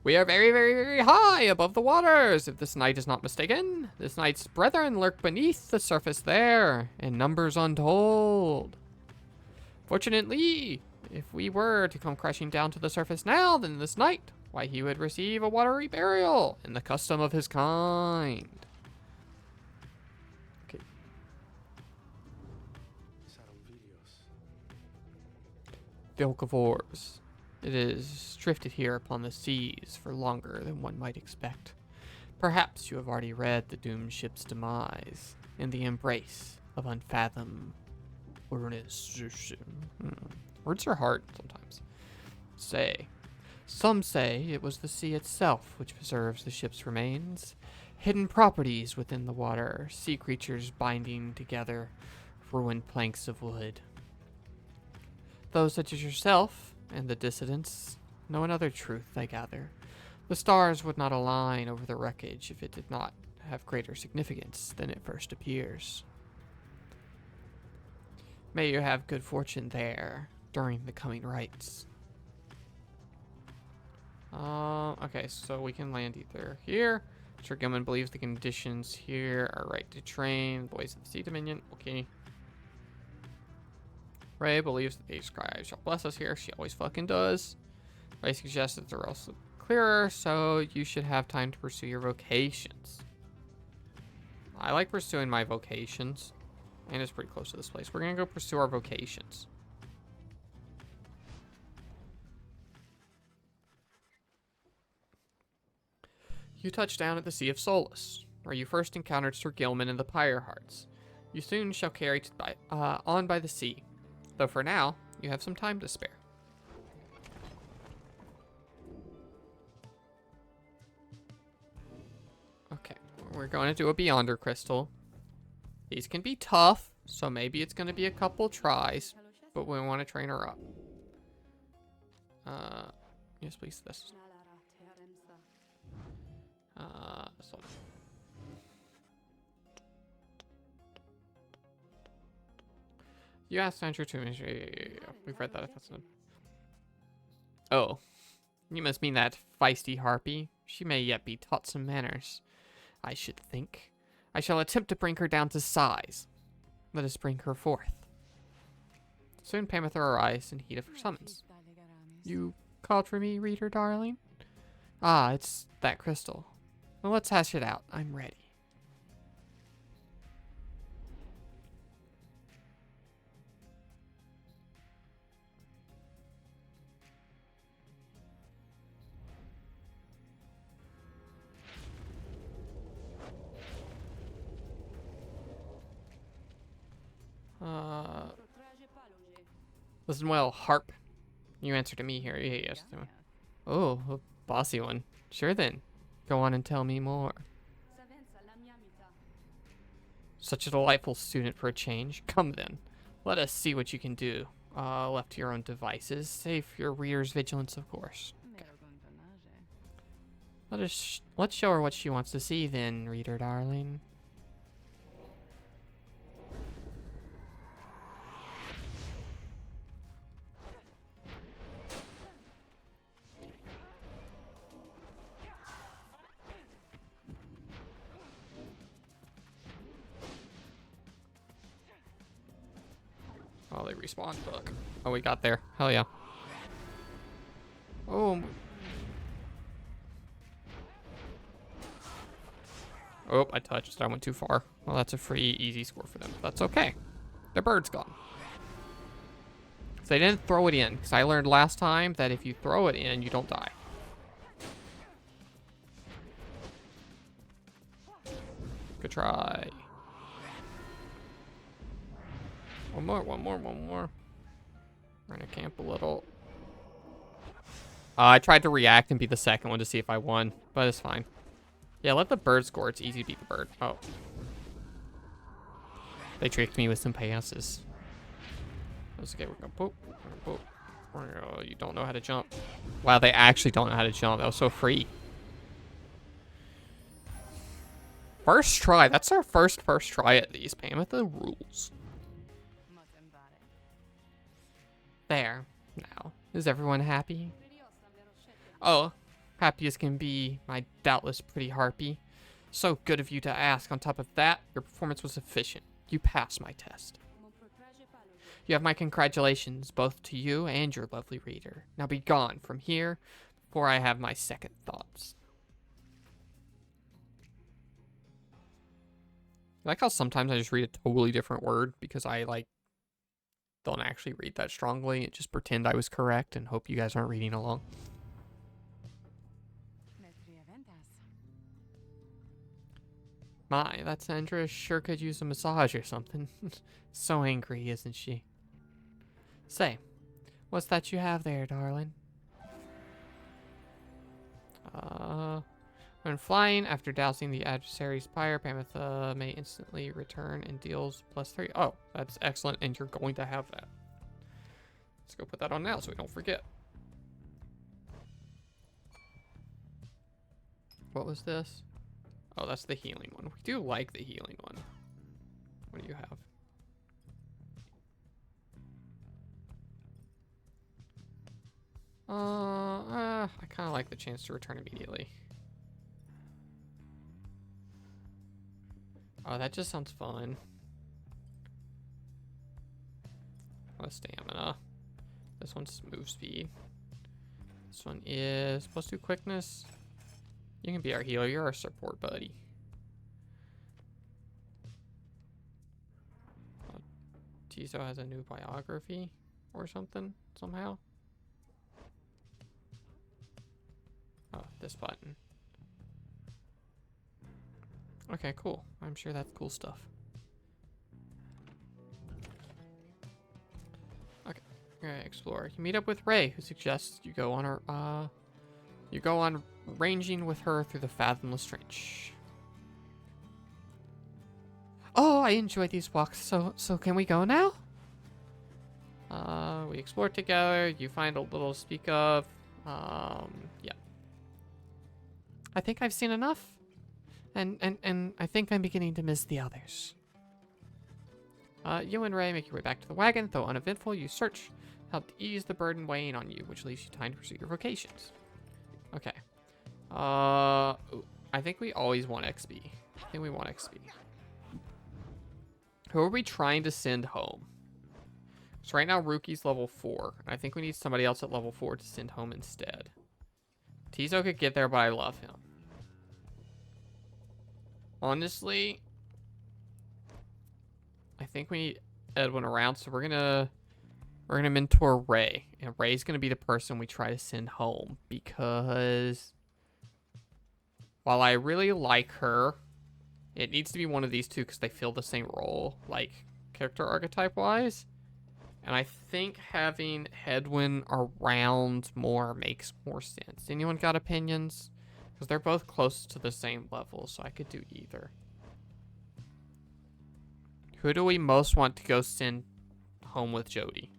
We are very, very, very high above the waters. If this knight is not mistaken, this knight's brethren lurk beneath the surface there, in numbers untold. Fortunately, if we were to come crashing down to the surface now, then this knight, why, he would receive a watery burial in the custom of his kind. Okay. Vilcavors. It is drifted here upon the seas for longer than one might expect. Perhaps you have already read the doomed ship's demise in the embrace of unfathomed Words are hard sometimes. Some say it was the sea itself which preserves the ship's remains. Hidden properties within the water, sea creatures binding together ruined planks of wood. Those such as yourself and the dissidents know another truth, I gather. The stars would not align over the wreckage if it did not have greater significance than it first appears. May you have good fortune there during the coming rites. Okay, so we can land either here. Sir Gilman believes the conditions here are right to train boys of the Sea Dominion. Okay. Ray believes that the scribe shall bless us here. She always fucking does. Ray suggests that they're also clearer, so you should have time to pursue your vocations. I like pursuing my vocations. And it's pretty close to this place. We're gonna go pursue our vocations. You touch down at the Sea of Solace, where you first encountered Sir Gilman and the Pyre Hearts. You soon shall carry on by the sea, though for now, you have some time to spare. Okay, we're going to do a Beyonder Crystal. These can be tough, so maybe it's going to be a couple tries, but we want to train her up. Yes, please, this. So. You asked Andrew to... We've read that. Oh. You must mean that feisty harpy. She may yet be taught some manners, I should think. I shall attempt to bring her down to size. Let us bring her forth. Soon Pamitha arrives in heat of her summons. You called for me, reader darling? Ah, it's that crystal. Well, let's hash it out. I'm ready. Listen well, harp. You answer to me here. Yes. Oh, a bossy one. Sure then. Go on and tell me more. Such a delightful student for a change. Come then. Let us see what you can do. Left to your own devices. Save your reader's vigilance, of course. Okay. Let's show her what she wants to see then, reader darling. Oh, they respawn. Fuck. Oh, we got there. Hell yeah. Oh. Oh, I touched. I went too far. Well, that's a free, easy score for them. That's okay. Their bird's gone. So they didn't throw it in. Because I learned last time that if you throw it in, you don't die. Good try. One more. We're gonna camp a little. I tried to react and be the second one to see if I won, but it's fine. Yeah, let the bird score. It's easy to beat the bird. Oh. They tricked me with some passes. That's okay, we're gonna poop. Oh, you don't know how to jump. Wow, they actually don't know how to jump. That was so free. First try. That's our first try at these. Pamitha rules. There. Now, is everyone happy? Oh, happy as can be, my doubtless pretty harpy. So good of you to ask. On top of that, your performance was efficient. You passed my test. You have my congratulations, both to you and your lovely reader. Now be gone from here before I have my second thoughts. I like how sometimes I just read a totally different word because I, don't actually read that strongly. Just pretend I was correct and hope you guys aren't reading along. My, that Sandra sure could use a massage or something. So angry, isn't she? Say, what's that you have there, darling? When flying, after dousing the adversary's Pyre, Pamitha may instantly return and deals +3. Oh, that's excellent, and you're going to have that. Let's go put that on now so we don't forget. What was this? Oh, that's the healing one. We do like the healing one. What do you have? I kind of like the chance to return immediately. Oh, that just sounds fun. A lot of stamina. This one's move speed. This one is +2 quickness. You can be our healer. You're our support buddy. Tizo has a new biography or something somehow. Oh, this button. Okay, cool. I'm sure that's cool stuff. Okay, explore. You meet up with Ray, who suggests you go on her. You go on ranging with her through the fathomless trench. Oh, I enjoy these walks. So can we go now? We explore together. You find a little to speak of. Yeah. I think I've seen enough. And I think I'm beginning to miss the others. You and Ray make your way back to the wagon. Though uneventful, you search, help to ease the burden weighing on you, which leaves you time to pursue your vocations. Okay. I think we always want XP. I think we want XP. Who are we trying to send home? So right now, Ruki's level 4. I think we need somebody else at level 4 to send home instead. Tizo could get there, but I love him. Honestly, I think we need Edwin around, so we're gonna mentor Ray, and Ray's gonna be the person we try to send home, because while I really like her, it needs to be one of these two because they fill the same role, like character archetype wise. And I think having Edwin around more makes more sense. Anyone got opinions? Because they're both close to the same level, so I could do either. Who do we most want to go send home with Jody?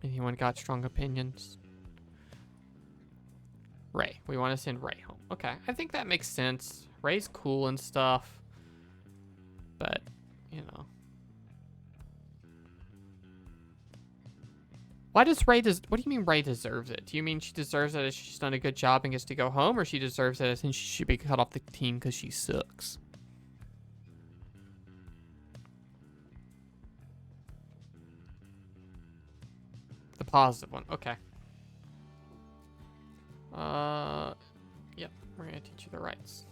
Anyone got strong opinions? Ray. We want to send Ray home. Okay, I think that makes sense. Ray's cool and stuff. But, you know. Why does Ray what do you mean Ray deserves it? Do you mean she deserves it as she's done a good job and gets to go home, or she deserves it as in she should be cut off the team because she sucks? The positive one. Okay. Yep. We're gonna teach you the rights.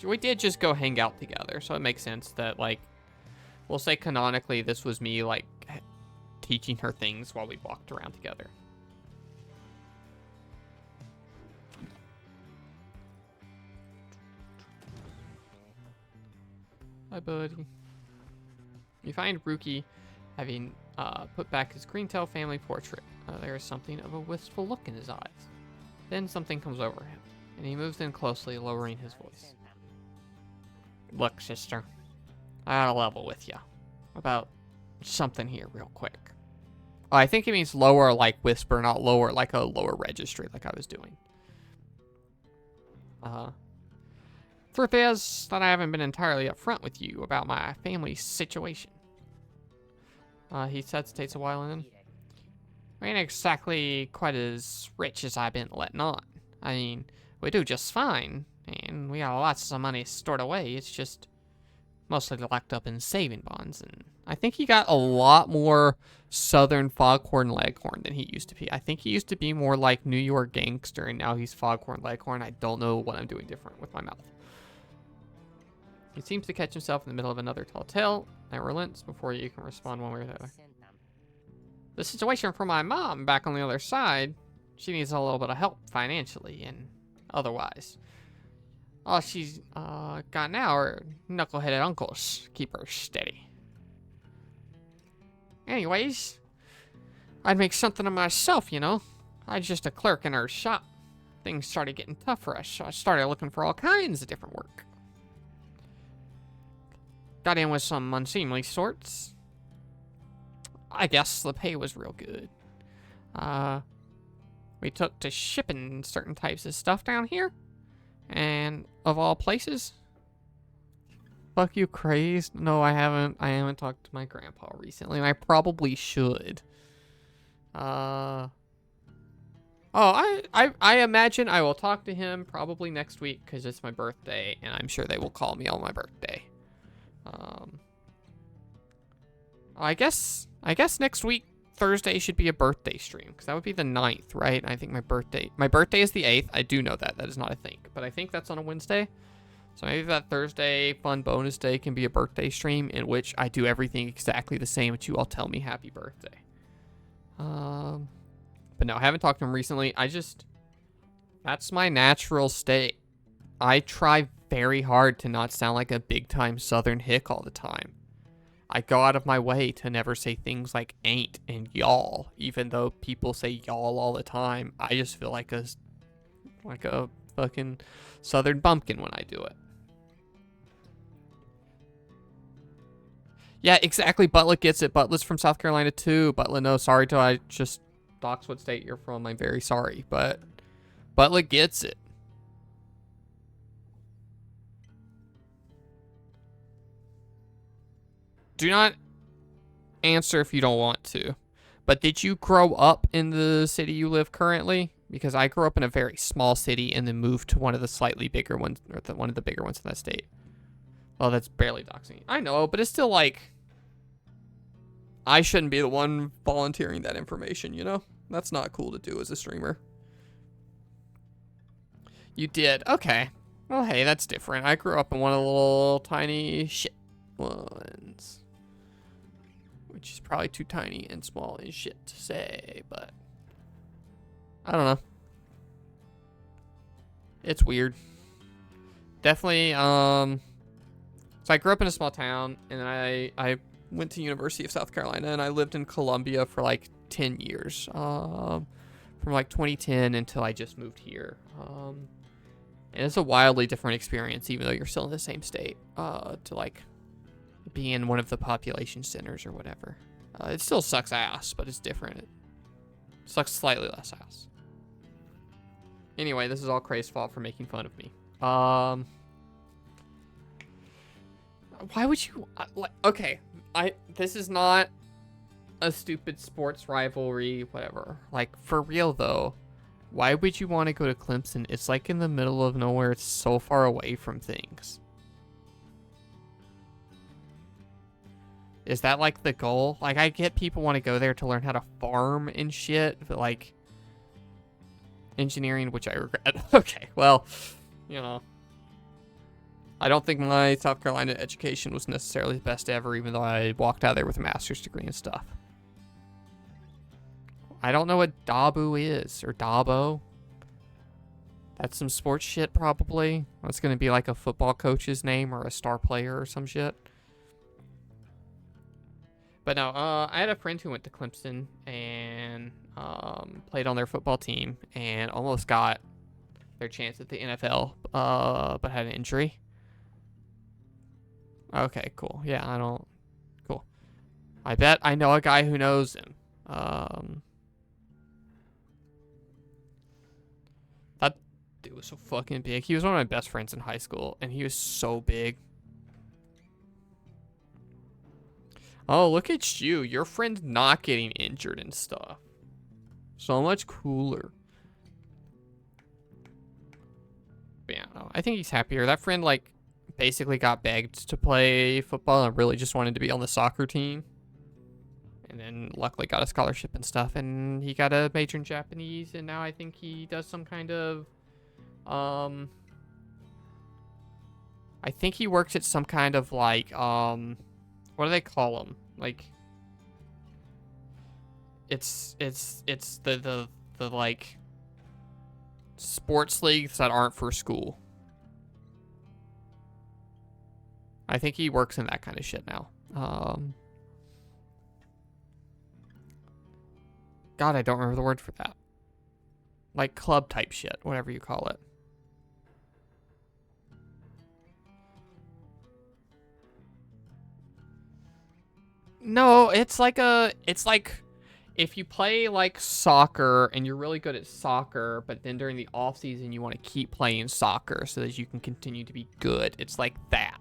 We did just go hang out together, so it makes sense that, like, we'll say canonically this was me, like, teaching her things while we walked around together. Hi, buddy. You find Ruki having put back his Greentail family portrait. There is something of a wistful look in his eyes. Then something comes over him, and he moves in closely, lowering his voice. Look, sister, I got a level with you about something here real quick. Oh, I think he means lower like whisper, not lower like a lower registry like I was doing. Truth is that I haven't been entirely upfront with you about my family situation. He hesitates a while and then, we ain't exactly quite as rich as I've been letting on. I mean, we do just fine, and we got lots of money stored away. It's just mostly locked up in saving bonds, and I think he got a lot more Southern Foghorn Leghorn than he used to be. I think he used to be more like New York gangster, and now he's Foghorn Leghorn. I don't know what I'm doing different with my mouth. He seems to catch himself in the middle of another tall tale and relents before you can respond one way or the other. The situation for my mom back on the other side, she needs a little bit of help financially and otherwise. All she's got now are knuckleheaded uncles. Keep her steady. Anyways, I'd make something of myself, you know. I was just a clerk in our shop. Things started getting tough for us, so I started looking for all kinds of different work. Got in with some unseemly sorts. I guess the pay was real good. We took to shipping certain types of stuff down here. And of all places... Fuck you, crazed. No, I haven't. I haven't talked to my grandpa recently, and I probably should. Oh, I imagine I will talk to him probably next week because it's my birthday, and I'm sure they will call me on my birthday. I guess next week Thursday should be a birthday stream because that would be the 9th, right? I think my birthday is the 8th. I do know that. That is not a thing, but I think that's on a Wednesday. So maybe that Thursday fun bonus day can be a birthday stream in which I do everything exactly the same, but you all tell me happy birthday. But no, I haven't talked to him recently. That's my natural state. I try very hard to not sound like a big time Southern hick all the time. I go out of my way to never say things like ain't and y'all, even though people say y'all all the time. I just feel like a fucking Southern bumpkin when I do it. Yeah, exactly. Butler gets it. Butler's from South Carolina too. Butler, no, sorry to I just dox what state you're from. I'm very sorry, but Butler gets it. Do not answer if you don't want to. But did you grow up in the city you live currently? Because I grew up in a very small city and then moved to one of the slightly bigger ones, or one of the bigger ones in that state. Well, that's barely doxing. I know, but it's still like... I shouldn't be the one volunteering that information, you know? That's not cool to do as a streamer. You did. Okay. Well, hey, that's different. I grew up in one of the little tiny shit ones. Which is probably too tiny and small and shit to say, but... I don't know. It's weird. Definitely, So I grew up in a small town, and then I went to University of South Carolina, and I lived in Columbia for like 10 years. From like 2010 until I just moved here. And it's a wildly different experience, even though you're still in the same state, to like be in one of the population centers or whatever. It still sucks ass, but it's different. It sucks slightly less ass. Anyway, this is all Cray's fault for making fun of me. Why would you... okay, this is not a stupid sports rivalry, whatever. Like, for real, though, why would you want to go to Clemson? It's like in the middle of nowhere. It's so far away from things. Is that, like, the goal? Like, I get people want to go there to learn how to farm and shit, but, like... engineering, which I regret. Okay, well, you know. I don't think my South Carolina education was necessarily the best ever, even though I walked out there with a master's degree and stuff. I don't know what Dabu is, or Dabo. That's some sports shit, probably. That's going to be like a football coach's name or a star player or some shit. But no, I had a friend who went to Clemson and played on their football team and almost got their chance at the NFL, but had an injury. Okay, cool. Yeah, cool. I bet I know a guy who knows him. That dude was so fucking big. He was one of my best friends in high school, and he was so big. Oh, look at you. Your friend's not getting injured and stuff. So much cooler. But yeah, no, I think he's happier. That friend, like, basically got begged to play football and really just wanted to be on the soccer team. And then luckily got a scholarship and stuff. And he got a major in Japanese. And now I think he does some kind of... I think he works at some kind of, like, what do they call them? Like, it's the like sports leagues that aren't for school. I think he works in that kind of shit now. God, I don't remember the word for that. Like club type shit, whatever you call it. No, it's like if you play like soccer and you're really good at soccer, but then during the off season you want to keep playing soccer so that you can continue to be good. It's like that.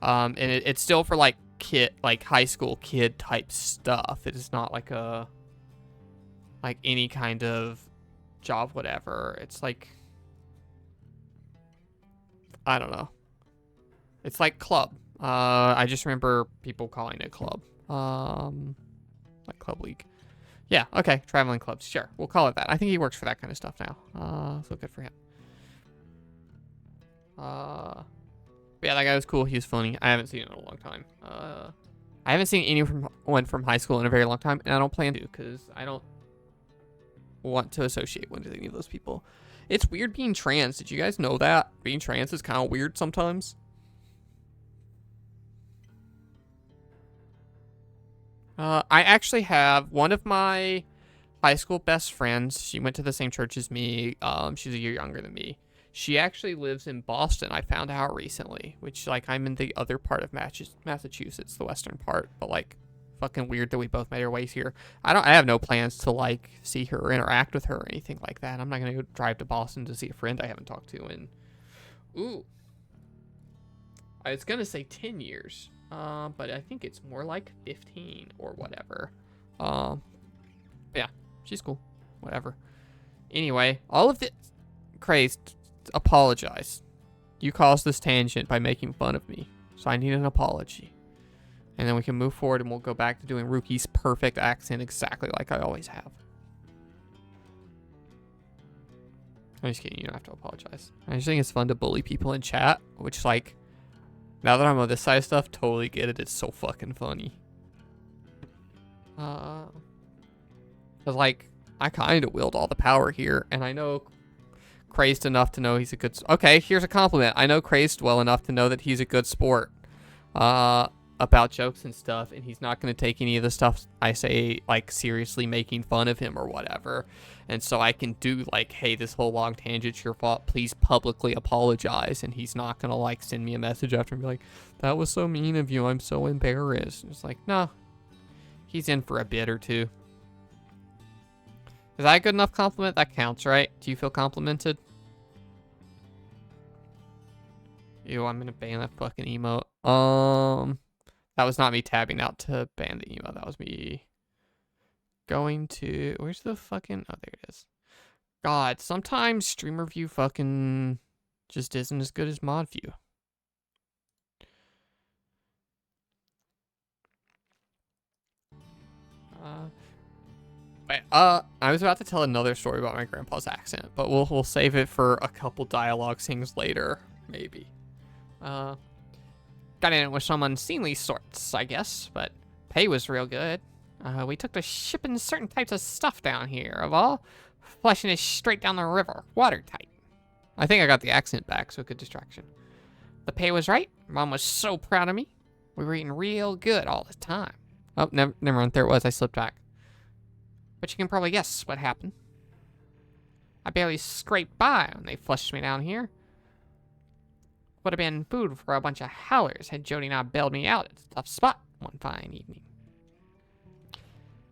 And it's still for like high school kid type stuff. It is not like any kind of job, whatever. It's like, I don't know. It's like club. I just remember people calling it club. Like club league. Yeah, okay, traveling clubs. Sure, we'll call it that. I think he works for that kind of stuff now. So good for him. Yeah, that guy was cool. He was funny. I haven't seen him in a long time. I haven't seen anyone from high school in a very long time, and I don't plan to because I don't want to associate with any of those people. It's weird being trans. Did you guys know that? Being trans is kind of weird sometimes. I actually have one of my high school best friends. She went to the same church as me. She's a year younger than me. She actually lives in Boston. I found out recently, which like I'm in the other part of Massachusetts, the western part, but like fucking weird that we both made our ways here. I have no plans to like see her or interact with her or anything like that. I'm not going to go drive to Boston to see a friend I haven't talked to in, I was going to say 10 years. But I think it's more like 15 or whatever. Yeah, she's cool. Whatever. Anyway, all of this crazed. Apologize. You caused this tangent by making fun of me, so I need an apology. And then we can move forward and we'll go back to doing Ruki's perfect accent exactly like I always have. I'm just kidding. You don't have to apologize. I just think it's fun to bully people in chat, which like, now that I'm on this side of stuff, totally get it. It's so fucking funny. Cause like, I kind of wield all the power here, and I know Crazed enough to know he's a good... Okay, here's a compliment. I know Crazed well enough to know that he's a good sport about jokes and stuff, and he's not going to take any of the stuff I say, like, seriously making fun of him or whatever. And so I can do, like, hey, this whole long tangent's your fault. Please publicly apologize. And he's not going to, like, send me a message after and be like, that was so mean of you. I'm so embarrassed. And it's like, no. He's in for a bit or two. Is that a good enough compliment? That counts, right? Do you feel complimented? Ew, I'm gonna ban that fucking emote. That was not me tabbing out to ban the emote. That was me going to... Where's the fucking... Oh, there it is. God, sometimes streamer view fucking just isn't as good as mod view. I was about to tell another story about my grandpa's accent, but we'll save it for a couple dialogue things later, maybe. Got in it with some unseemly sorts, I guess, but pay was real good. We took to shipping certain types of stuff down here, of all, flushing it straight down the river, watertight. I think I got the accent back, so good distraction. The pay was right. Mom was so proud of me. We were eating real good all the time. Oh, never mind. There it was. I slipped back. But you can probably guess what happened. I barely scraped by when they flushed me down here. Would have been food for a bunch of howlers had Jody not bailed me out at a tough spot one fine evening.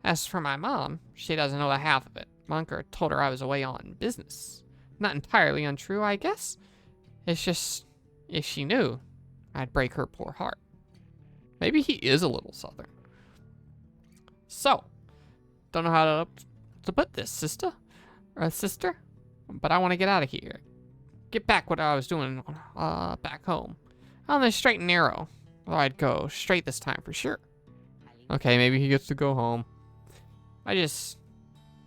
As for my mom, she doesn't know the half of it. Monker told her I was away on business. Not entirely untrue, I guess. It's just, if she knew, I'd break her poor heart. Maybe he is a little southern. So, don't know how to put this, sister, but I want to get out of here. Get back what I was doing back home. On the straight and narrow. Well, I'd go straight this time for sure. Okay, maybe he gets to go home. I just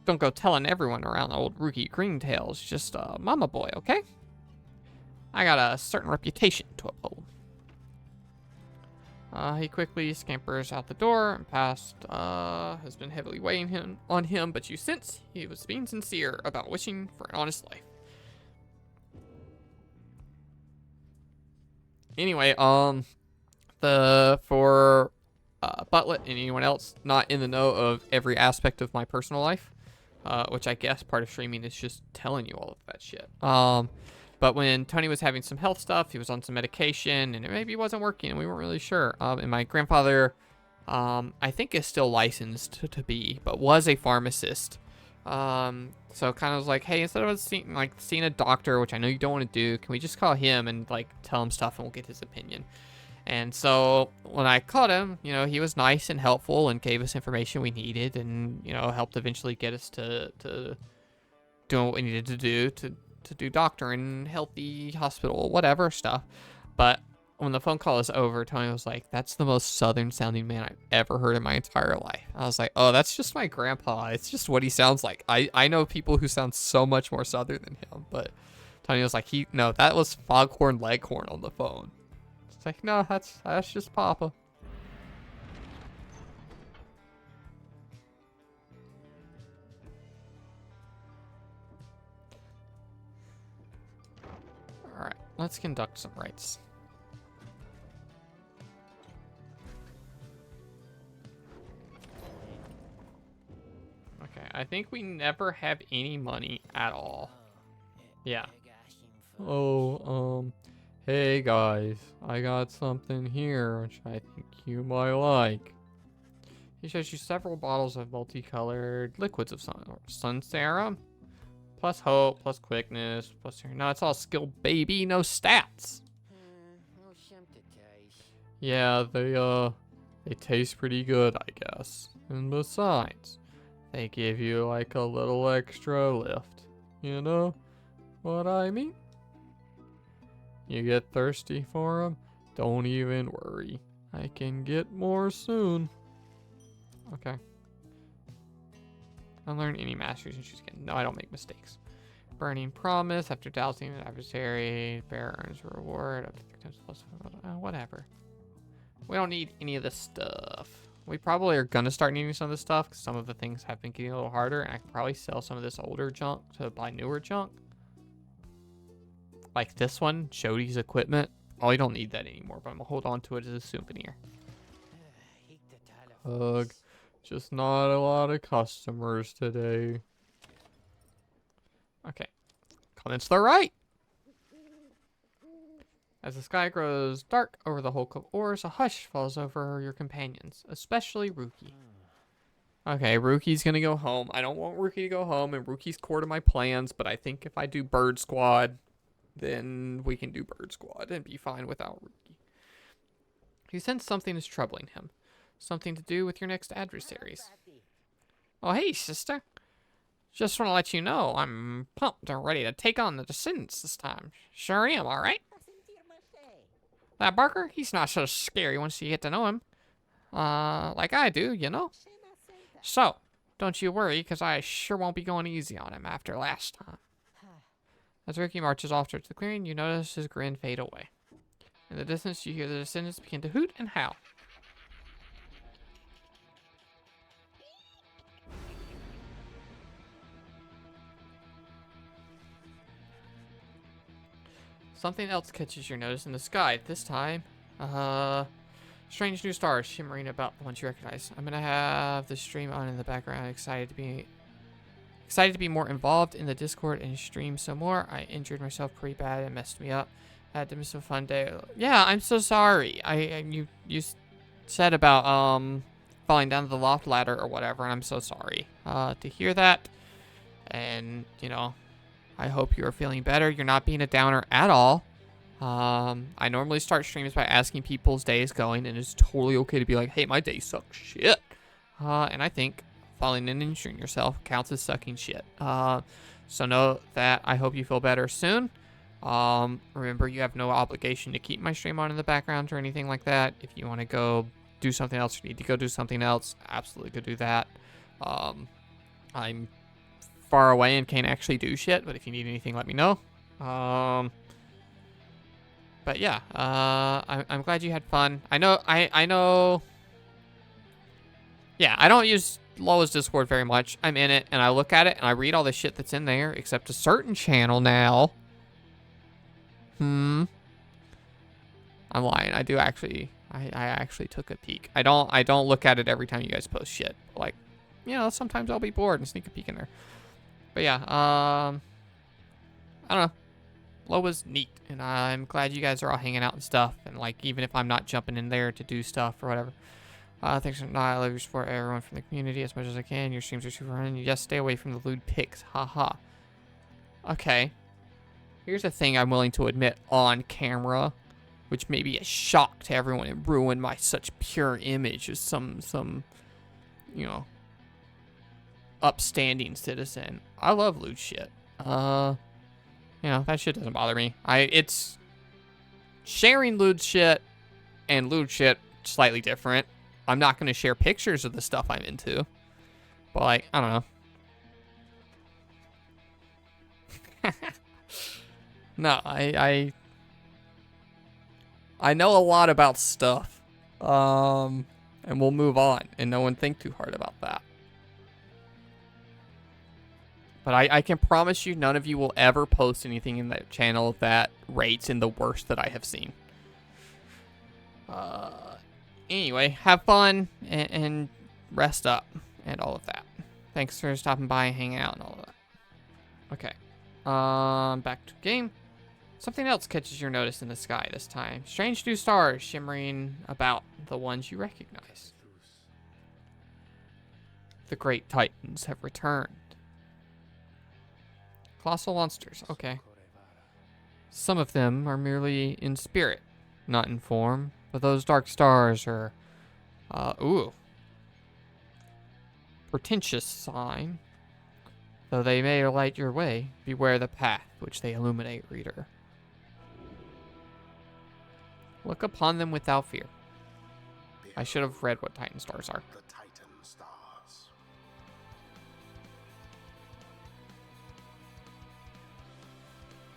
don't go telling everyone around the old Rookie Greentail's just a mama boy, okay? I got a certain reputation to uphold. He quickly scampers out the door, and past has been heavily weighing on him, but you sense he was being sincere about wishing for an honest life. Anyway, for Butlet and anyone else not in the know of every aspect of my personal life, which I guess part of streaming is just telling you all of that shit. But when Tony was having some health stuff, he was on some medication, and it maybe wasn't working, and we weren't really sure. And my grandfather, I think is still licensed to be, but was a pharmacist. So kind of was like, hey, instead of seeing a doctor, which I know you don't want to do, can we just call him and like tell him stuff and we'll get his opinion? And so when I called him, you know, he was nice and helpful and gave us information we needed, and you know, helped eventually get us to doing what we needed to do doctor and healthy hospital, whatever stuff. But when the phone call was over, Tony was like, that's the most southern sounding man I've ever heard in my entire life. I was like, oh, that's just my grandpa. It's just what he sounds like. I know people who sound so much more southern than him, but Tony was like, no, that was Foghorn Leghorn on the phone. It's like, no, that's just Papa. Alright, let's conduct some rites. Okay, I think we never have any money at all. Yeah. Oh, hey guys, I got something here which I think you might like. He shows you several bottles of multicolored liquids of sun serum, plus hope, plus quickness, plus no, it's all skill, baby, no stats. Yeah, they taste pretty good, I guess. And besides, they give you like a little extra lift. You know what I mean? You get thirsty for them? Don't even worry. I can get more soon. Okay. Unlearn any masteries and choose again. No, I don't make mistakes. Burning Promise. After dousing an adversary, bear earns a reward up to 3 times plus. Whatever. We don't need any of this stuff. We probably are going to start needing some of this stuff because some of the things have been getting a little harder, and I can probably sell some of this older junk to buy newer junk. Like this one, Jody's equipment. Oh, you don't need that anymore, but I'm going to hold on to it as a souvenir. Ugh. Just not a lot of customers today. Okay. Comments to the right. As the sky grows dark over the hulk of ores, a hush falls over your companions, especially Rookie. Okay, Rookie's gonna go home. I don't want Rookie to go home, and Rookie's core to my plans, but I think if I do Bird Squad, then we can do Bird Squad and be fine without Rookie. You sense something is troubling him. Something to do with your next adversaries. Oh, hey, sister. Just want to let you know I'm pumped and ready to take on the Descendants this time. Sure am, alright? That Barker, he's not so scary once you get to know him. Like I do, you know? So, don't you worry, because I sure won't be going easy on him after last time. As Ricky marches off towards the clearing, you notice his grin fade away. In the distance, you hear the Descendants begin to hoot and howl. Something else catches your notice in the sky. This time, strange new stars shimmering about the ones you recognize. I'm gonna have the stream on in the background. Excited to be more involved in the Discord and stream some more. I injured myself pretty bad and messed me up. I had to miss a fun day. Yeah, I'm so sorry. You said about falling down the loft ladder or whatever, and I'm so sorry to hear that. And you know, I hope you're feeling better. You're not being a downer at all. I normally start streams by asking people's days going, and it's totally okay to be like, hey, my day sucks shit. And I think falling in and injuring yourself counts as sucking shit. So know that I hope you feel better soon. Remember, you have no obligation to keep my stream on in the background or anything like that. If you want to go do something else, you need to go do something else, absolutely go do that. I'm far away and can't actually do shit, but if you need anything, let me know. But yeah, I'm glad you had fun. I know. Yeah, I don't use Loa's Discord very much. I'm in it, and I look at it, and I read all the shit that's in there, except a certain channel now. I'm lying. I I actually took a peek. I don't look at it every time you guys post shit. Like, you know, sometimes I'll be bored and sneak a peek in there. But yeah, I don't know. Low was neat, and I'm glad you guys are all hanging out and stuff. And like, even if I'm not jumping in there to do stuff or whatever. Thanks for I love your support, everyone from the community as much as I can. Your streams are super fun. You just stay away from the lewd pics. Haha. Okay. Here's a thing I'm willing to admit on camera, which may be a shock to everyone and ruin my such pure image as some, you know, upstanding citizen. I love lewd shit. You know, that shit doesn't bother me. It's sharing lewd shit and lewd shit slightly different. I'm not going to share pictures of the stuff I'm into. But, like, I don't know. No, I know a lot about stuff. And we'll move on. And no one think too hard about that. But I can promise you none of you will ever post anything in that channel that rates in the worst that I have seen. Anyway, have fun and rest up and all of that. Thanks for stopping by and hanging out and all of that. Okay. Back to game. Something else catches your notice in the sky this time. Strange new stars shimmering about, the ones you recognize. The great titans have returned. Colossal monsters, okay. Some of them are merely in spirit, not in form. But those dark stars are, portentous sign. Though they may light your way, beware the path which they illuminate, reader. Look upon them without fear. I should have read what Titan stars are. The Titan stars.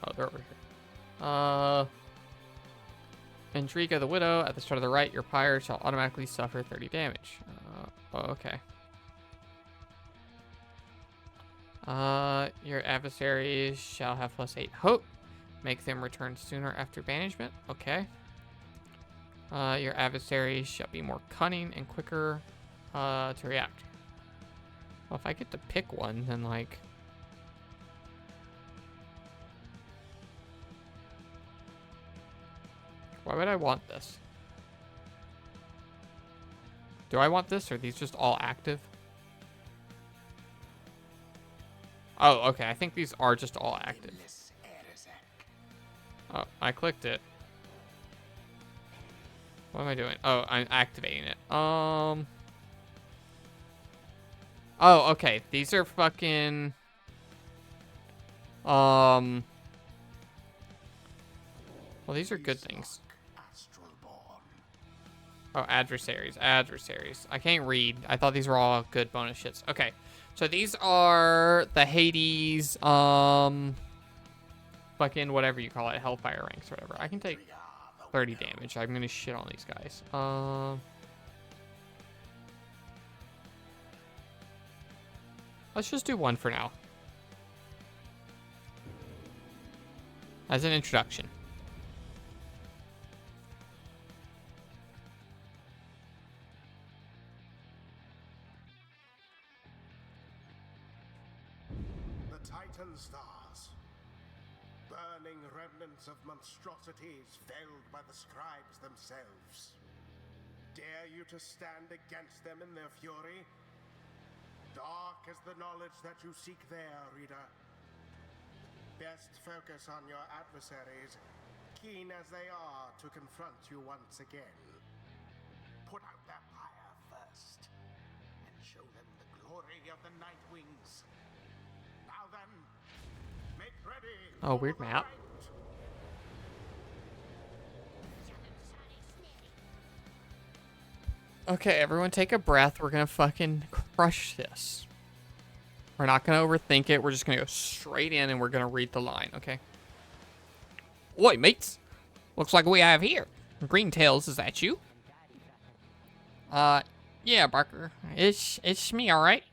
Oh, they're over here. Intrigue of the Widow. At the start of the right, your Pyre shall automatically suffer 30 damage. Okay. Your adversaries shall have +8 hope. Make them return sooner after banishment. Okay. Your adversaries shall be more cunning and quicker to react. Well, if I get to pick one, then like... Why would I want this? Do I want this, or are these just all active? Oh, okay. I think these are just all active. Oh, I clicked it. What am I doing? Oh, I'm activating it. Oh, okay. These are fucking... Well, these are good things. Oh, adversaries. Adversaries. I can't read. I thought these were all good bonus shits. Okay. So these are the Hades, fucking whatever you call it, Hellfire ranks or whatever. I can take 30 damage. I'm gonna shit on these guys. Let's just do one for now. As an introduction. Titan stars, burning remnants of monstrosities felled by the scribes themselves. Dare you to stand against them in their fury? Dark is the knowledge that you seek there, reader. Best focus on your adversaries, keen as they are to confront you once again. Put out their fire first, and show them the glory of the Night Wings. Now then, make ready. Oh, weird map. Okay, everyone take a breath. We're gonna fucking crush this. We're not gonna overthink it. We're just gonna go straight in and we're gonna read the line, okay? Oi, mates. Looks like we have here. Green Tails, is that you? Yeah, Barker. It's me, alright?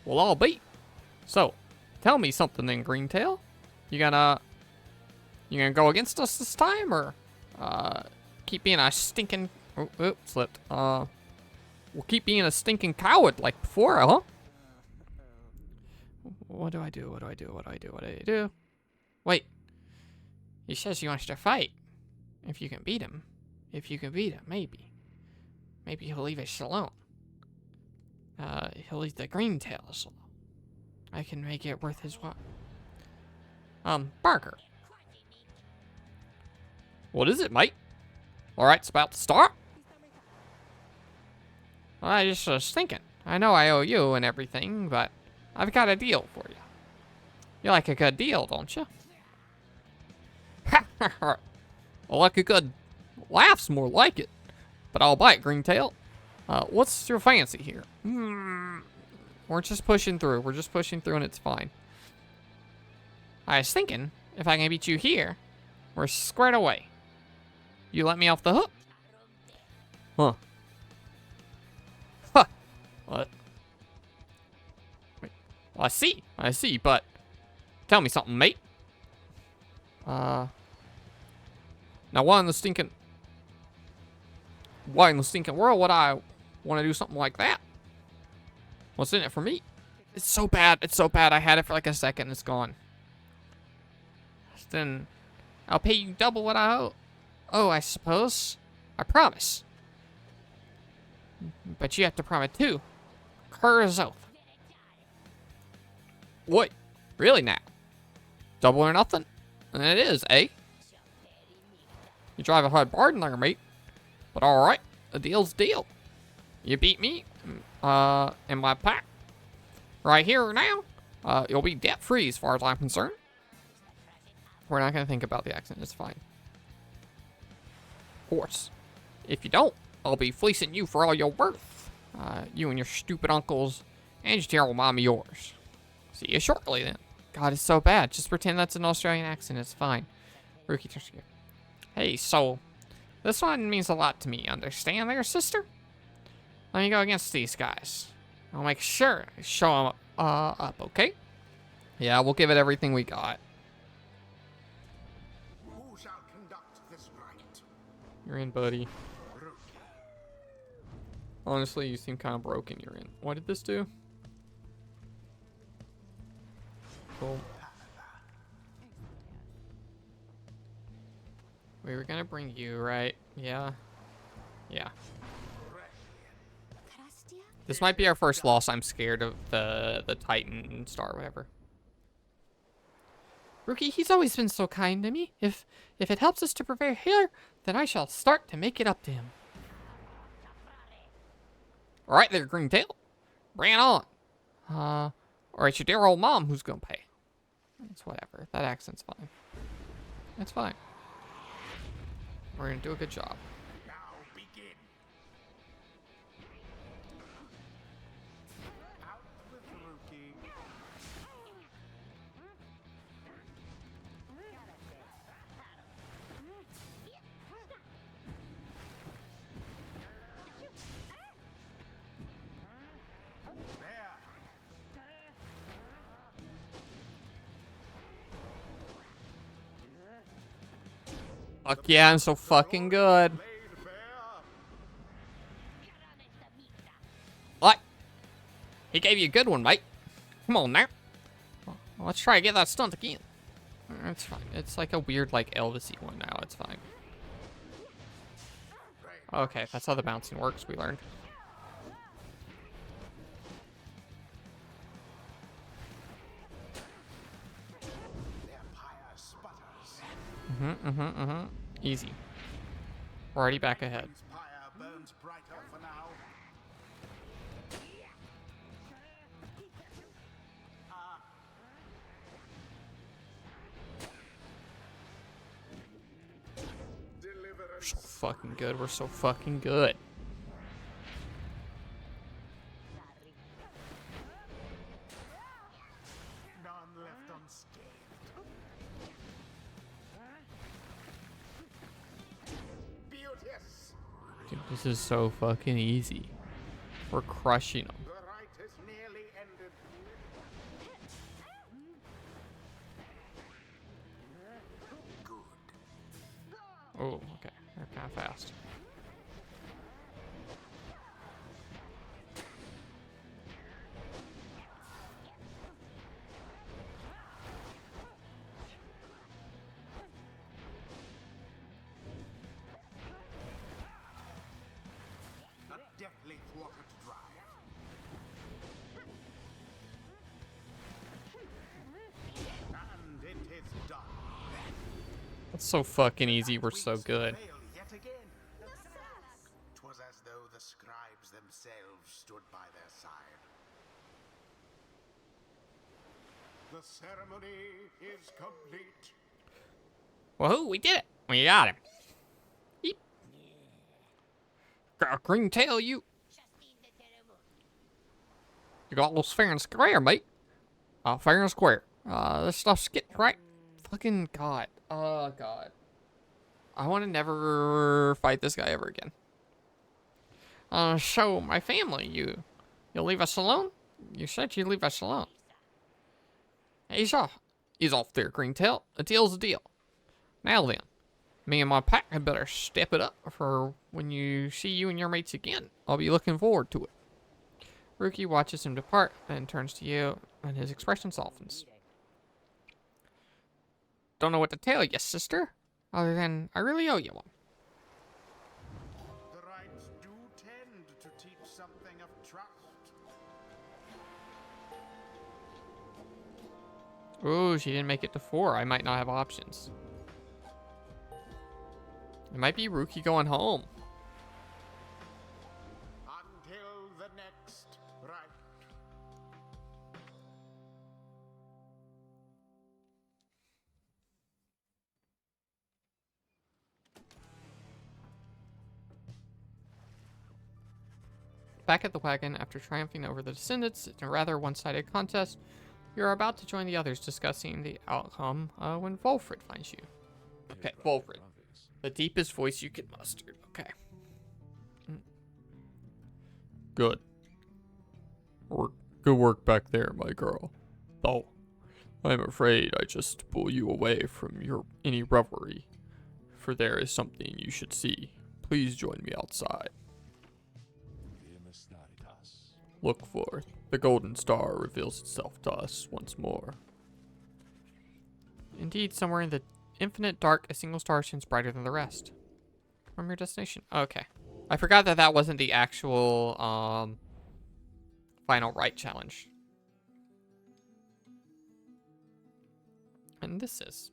Well, I'll be. So, tell me something then, Greentail. You gonna go against us this time, or can keep being a stinking... Oh, slipped. We'll keep being a stinking coward like before, huh? What do I do? What do I do? What do I do? What do I do? Wait. He says he wants to fight. If you can beat him. If you can beat him, maybe. Maybe he'll leave us alone. He'll eat the green tails. I can make it worth his while. Barker. What is it, mate? Alright, it's about to start. Well, I just was thinking. I know I owe you and everything, but I've got a deal for you. You like a good deal, don't you? Well, like a good laugh's more like it. But I'll bite, Greentail. What's your fancy here? We're just pushing through. We're just pushing through and it's fine. I was thinking, if I can beat you here, we're squared away. You let me off the hook? Huh. Huh. What? Wait. Well, I see, but tell me something, mate. Now why in the stinking world would I want to do something like that? What's in it for me? It's so bad. It's so bad. I had it for like a second. It's gone. Then I'll pay you double what I owe. Oh, I suppose. I promise. But you have to promise too. Cur's oath. What? Really now? Double or nothing? And it is, eh? You drive a hard bargain there, mate. But alright, a deal's a deal. You beat me, in my pack. Right here now, you'll be debt-free as far as I'm concerned. We're not gonna think about the accident, it's fine. Of course. If you don't, I'll be fleecing you for all you're worth. You and your stupid uncles, and your terrible mom of yours. See you shortly then. God, it's so bad. Just pretend that's an Australian accent, it's fine. Rookie Tertiary. Hey, so, this one means a lot to me, understand there, sister? Let me go against these guys. I'll make sure I show them up, okay? Yeah, we'll give it everything we got. Who shall conduct this rite? You're in, buddy. Honestly, you seem kind of broken. You're in. What did this do? Cool. We were gonna bring you, right? Yeah. Yeah. This might be our first loss. I'm scared of the Titan star, whatever. Rookie, he's always been so kind to me. If it helps us to prepare here, then I shall start to make it up to him. All right there, Greentail. Bring it on. Or it's your dear old mom who's gonna pay. It's whatever. That accent's fine. It's fine. We're gonna do a good job. Now begin. Out with Rookie. There. Fuck yeah, I'm so fucking good. Laid bare. What? He gave you a good one, mate. Come on now. Well, let's try to get that stunt again. It's fine. It's like a weird, like, Elvis-y one now. It's fine. Okay, that's how the bouncing works, we learned. Their pyre sputters. Easy. We're already back ahead. His pyre burns brighter for now. We're so fucking good. We're so fucking good. None left unscathed. Beauteous. Dude, this is so fucking easy. We're crushing them. The rite is nearly ended. Good. Oh, okay. They're kind of fast. A deftly thwarted drive. And it is done. That's so fucking easy. We're so good. Fail yet again. 'Twas as though the scribes themselves stood by their side. The ceremony is complete. Woohoo, we did it. We got him. Yeep. Green tail, you got those fair and square, mate. Fair and square. This stuff's getting right. Fucking God. Oh, God. I want to never fight this guy ever again. So, my family, you'll leave us alone? You said you'd leave us alone. He's off. He's off there, Green Tail. A deal's a deal. Now then, me and my pack had better step it up for when you see you and your mates again. I'll be looking forward to it. Rookie watches him depart, then turns to you, and his expression softens. Don't know what to tell you, sister, other than I really owe you one. The rites do tend to teach something of trust. Ooh, she didn't make it to 4. I might not have options. It might be Rookie going home. Until the next rite. Back at the wagon, after triumphing over the descendants in a rather one-sided contest, you're about to join the others discussing the outcome when Volfred finds you. Okay, Volfred. The deepest voice you can muster. Okay. Good. Good work back there, my girl. Though, I'm afraid I just pull you away from any revelry, for there is something you should see. Please join me outside. Look forth. The golden star reveals itself to us once more. Indeed, somewhere in the infinite dark, a single star shines brighter than the rest. From your destination. Okay. I forgot that that wasn't the actual final right challenge. And this is.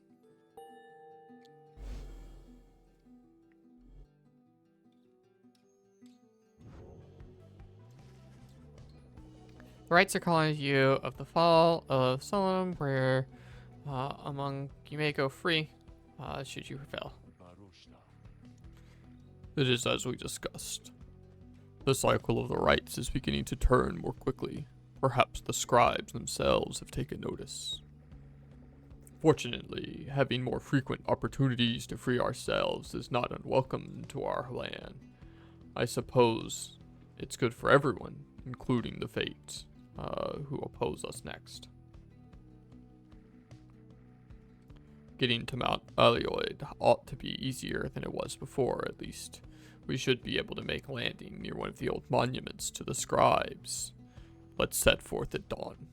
The rites are calling you of the fall of Solom, where you may go free should you prevail. It is as we discussed. The cycle of the rites is beginning to turn more quickly. Perhaps the scribes themselves have taken notice. Fortunately, having more frequent opportunities to free ourselves is not unwelcome to our land. I suppose it's good for everyone, including the Fates, who oppose us next. Getting to Mount Alioid ought to be easier than it was before, at least. We should be able to make landing near one of the old monuments to the scribes. Let's set forth at dawn.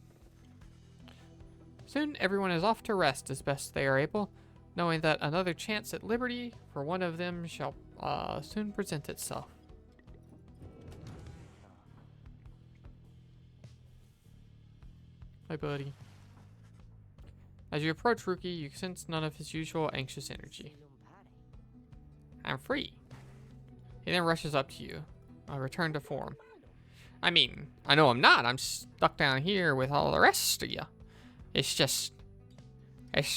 Soon everyone is off to rest as best they are able, knowing that another chance at liberty for one of them shall soon present itself. Hi, buddy. As you approach Rookie, you sense none of his usual anxious energy. I'm free. He then rushes up to you. A return to form. I mean, I know I'm not. I'm stuck down here with all the rest of you. It's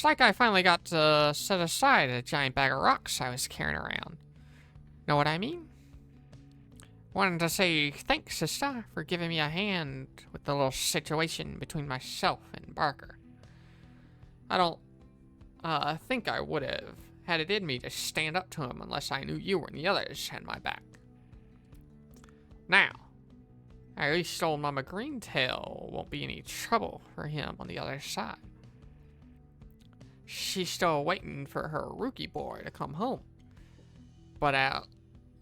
like I finally got to set aside a giant bag of rocks I was carrying around. Know what I mean? Wanted to say thanks, sister, for giving me a hand with the little situation between myself and Barker. I don't think I would have had it in me to stand up to him unless I knew you and the others had my back. Now, at least old Mama Greentail won't be any trouble for him on the other side. She's still waiting for her Rookie boy to come home. But at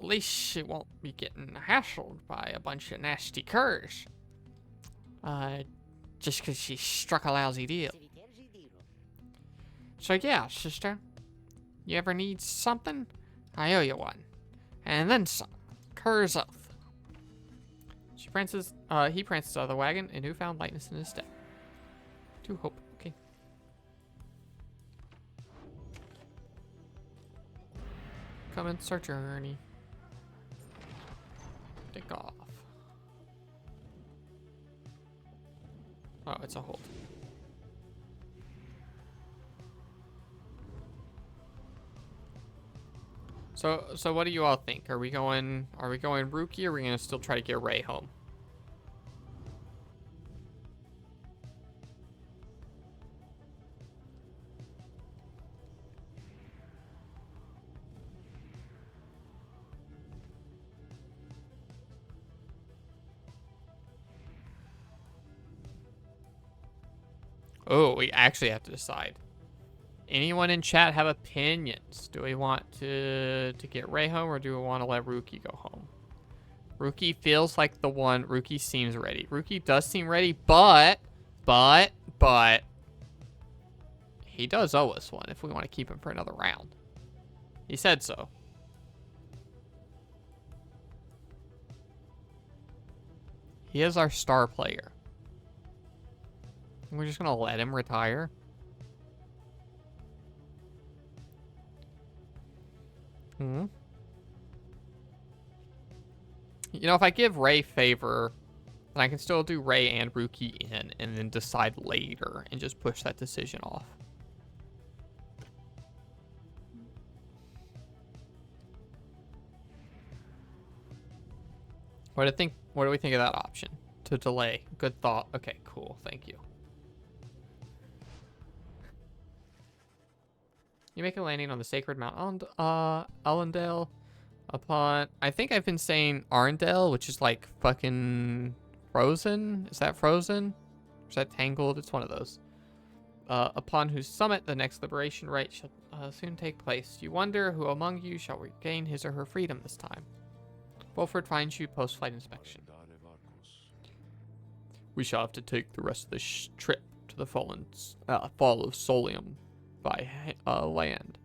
least she won't be getting hassled by a bunch of nasty curs. Just because she struck a lousy deal. So yeah, sister. You ever need something? I owe you one. And then some. Cur's oath. He prances out of the wagon, and who found lightness in his step? To hope. Okay. Commence our journey. Take off. Oh, it's a hold. So what do you all think? Are we going Rookie, or are we gonna still try to get Ray home? Oh, we actually have to decide. Anyone in chat have opinions? Do we want to get Ray home, or do we want to let Rookie go home? Rookie feels like the one. Rookie seems ready. Rookie does seem ready, but he does owe us one if we want to keep him for another round. He said so. He is our star player. We're just gonna let him retire. Hmm. You know, if I give Ray favor, then I can still do Ray and Rookie in, and then decide later and just push that decision off. What do we think of that option? To delay. Good thought. Okay, cool. Thank you. You make a landing on the sacred Mount Allendale upon... I think I've been saying Arndale, which is like fucking Frozen. Is that Frozen? Or is that Tangled? It's one of those. Upon whose summit the next liberation rite shall soon take place. You wonder who among you shall regain his or her freedom this time. Wolford finds you post-flight inspection. We shall have to take the rest of this trip to the fall of Solium by land.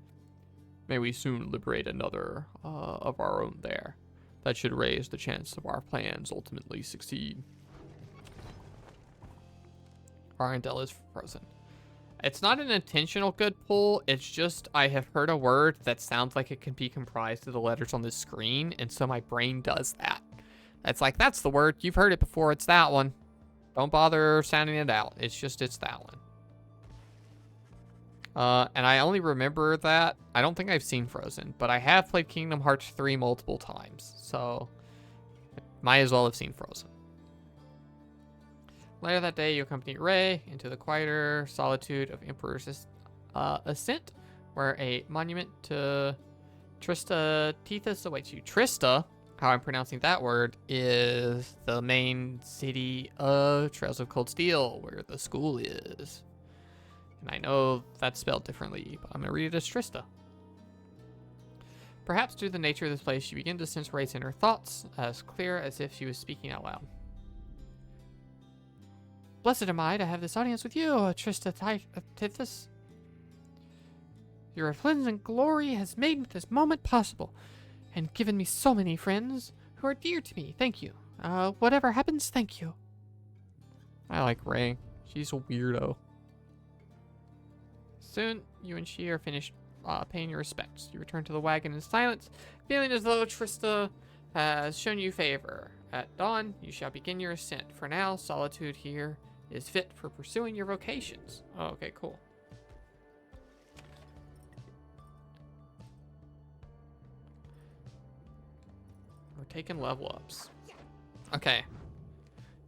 May we soon liberate another of our own there. That should raise the chance of our plans ultimately succeed. Arendelle is frozen. It's not an intentional good pull. It's just I have heard a word that sounds like it can be comprised of the letters on the screen, and so my brain does that. It's like, that's the word. You've heard it before. It's that one. Don't bother sounding it out. It's that one. And I only remember that. I don't think I've seen Frozen, but I have played Kingdom Hearts 3 multiple times, so I might as well have seen Frozen. Later that day, you accompany Ray into the quieter solitude of Emperor's Ascent, where a monument to Trista Tethys awaits you. Trista, how I'm pronouncing that word, is the main city of Trails of Cold Steel, where the school is. And I know that's spelled differently, but I'm going to read it as Trista. Perhaps due to the nature of this place, you begin to sense Ray's inner thoughts, as clear as if she was speaking out loud. Blessed am I to have this audience with you, Trista Tithys. Your resplendent glory has made this moment possible, and given me so many friends who are dear to me. Thank you. Whatever happens, thank you. I like Ray. She's a weirdo. Soon, you and she are finished paying your respects. You return to the wagon in silence, feeling as though Trista has shown you favor. At dawn, you shall begin your ascent. For now, solitude here is fit for pursuing your vocations. Oh, okay, cool. We're taking level ups. Okay.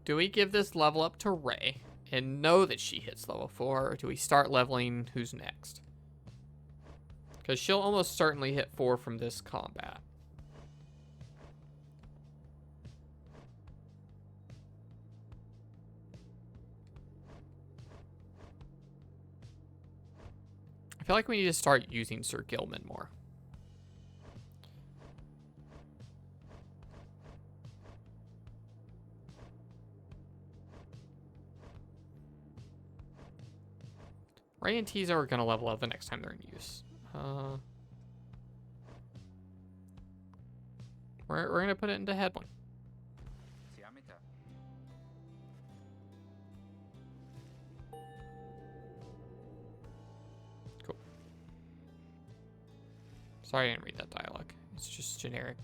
Do we give this level up to Ray and know that she hits level 4, or do we start leveling who's next? Because she'll almost certainly hit 4 from this combat. I feel like we need to start using Sir Gilman more. Ray and Tizo are going to level up the next time they're in use. We're going to put it into head one. Cool. Sorry I didn't read that dialogue. It's just generic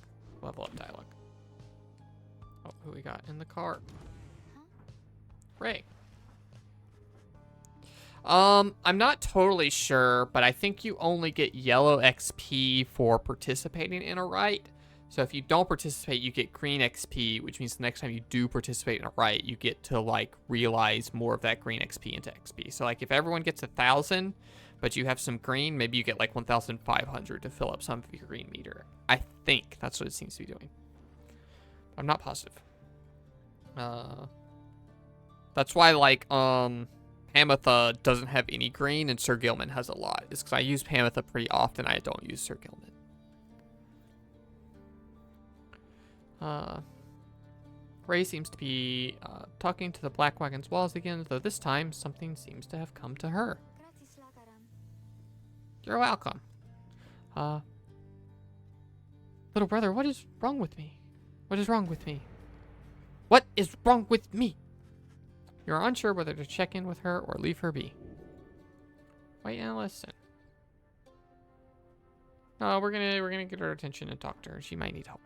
level up dialogue. Oh, who we got in the car? Ray. I'm not totally sure, but I think you only get yellow XP for participating in a rite. So if you don't participate, you get green XP, which means the next time you do participate in a rite, you get to like realize more of that green XP into XP. So like if everyone gets 1,000, but you have some green, maybe you get like 1,500 to fill up some of your green meter. I think that's what it seems to be doing. I'm not positive. That's why like Hamatha doesn't have any green and Sir Gilman has a lot. It's because I use Hamatha pretty often. I don't use Sir Gilman. Ray seems to be talking to the Black Wagon's walls again, though this time something seems to have come to her. You're welcome. Little brother, what is wrong with me? What is wrong with me? What is wrong with me? You're unsure whether to check in with her or leave her be. Wait and listen. No, we're gonna get her attention and talk to her. She might need help.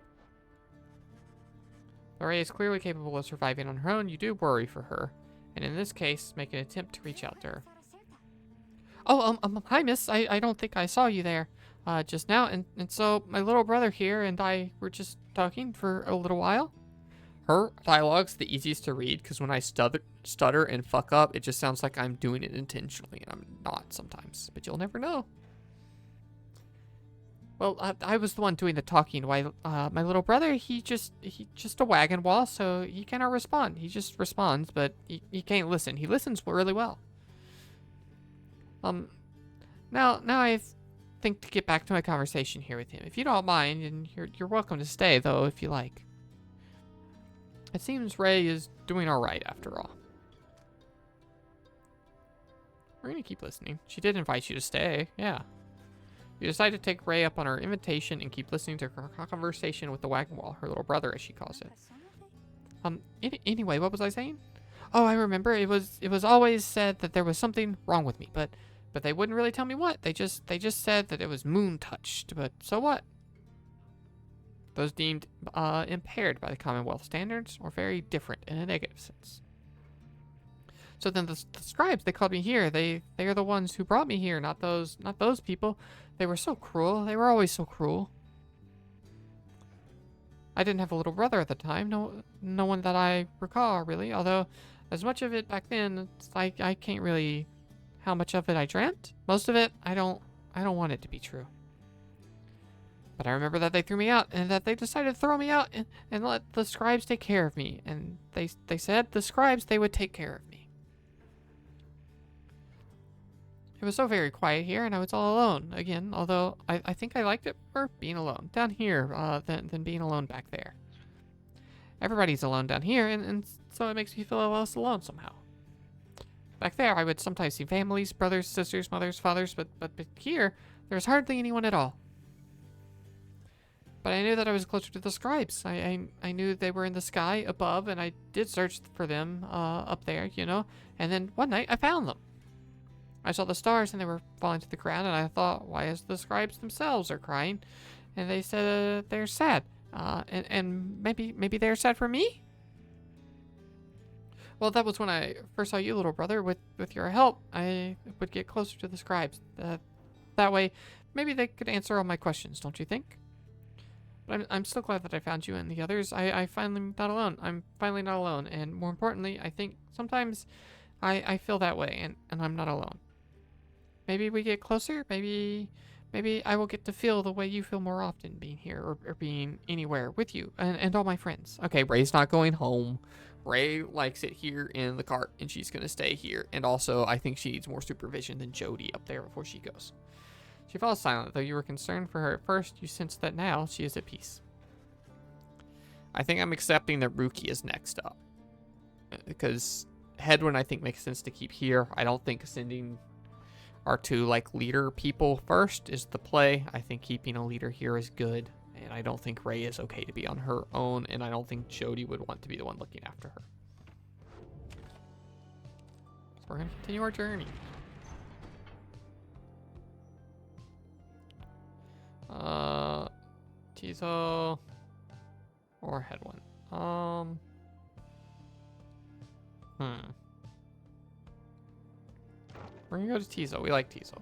Ray is clearly capable of surviving on her own. You do worry for her, and in this case, make an attempt to reach out to her. Oh, hi, miss. I don't think I saw you there, just now, and so my little brother here and I were just talking for a little while. Her dialogue's the easiest to read, because when I stutter and fuck up, it just sounds like I'm doing it intentionally, and I'm not sometimes, but you'll never know. Well, I was the one doing the talking. Why, my little brother, he just a wagon wall, so he cannot respond. He just responds, but he can't listen. He listens really well. Now I think to get back to my conversation here with him, if you don't mind, and you're welcome to stay though if you like. It seems Ray is doing all right after all. We're gonna keep listening. She did invite you to stay, yeah. You decide to take Ray up on her invitation and keep listening to her conversation with the wagon wall, her little brother as she calls it. Anyway, what was I saying? Oh, I remember. It was always said that there was something wrong with me, but they wouldn't really tell me what. They just said that it was moon touched, but so what? Those deemed impaired by the Commonwealth standards or very different in a negative sense. So then the scribes, they called me here. They are the ones who brought me here, not those people. They were so cruel. They were always so cruel. I didn't have a little brother at the time. No one that I recall, really. Although, as much of it back then, it's like I can't really... How much of it I dreamt? Most of it, I don't want it to be true. But I remember that they threw me out, and that they decided to throw me out and let the scribes take care of me. And they said the scribes, they would take care of me. It was so very quiet here, and I was all alone again, although I think I liked it for being alone down here than being alone back there. Everybody's alone down here, and so it makes me feel less alone somehow. Back there, I would sometimes see families, brothers, sisters, mothers, fathers, but here, there's hardly anyone at all. But I knew that I was closer to the scribes. I knew they were in the sky above, and I did search for them up there, you know, and then one night I found them. I saw the stars and they were falling to the ground, and I thought, why is the scribes themselves are crying? And they said they're sad. And maybe they're sad for me? Well, that was when I first saw you, little brother. With your help, I would get closer to the scribes. That way, maybe they could answer all my questions, don't you think? But I'm so glad that I found you and the others. I finally not alone. I'm finally not alone. And more importantly, I think sometimes I feel that way, and I'm not alone. Maybe we get closer. Maybe I will get to feel the way you feel more often being here or being anywhere with you and all my friends. Okay, Ray's not going home. Ray likes it here in the cart, and she's going to stay here. And also, I think she needs more supervision than Jody up there before she goes. She falls silent. Though you were concerned for her at first, you sense that now she is at peace. I think I'm accepting that Ruki is next up. Because Hedwin, I think, makes sense to keep here. I don't think sending our two like leader people first is the play. I think keeping a leader here is good, and I don't think Ray is okay to be on her own, and I don't think Jody would want to be the one looking after her. So we're gonna continue our journey. Tizo or Headwind. We're gonna go to Tizo. We like Tizo.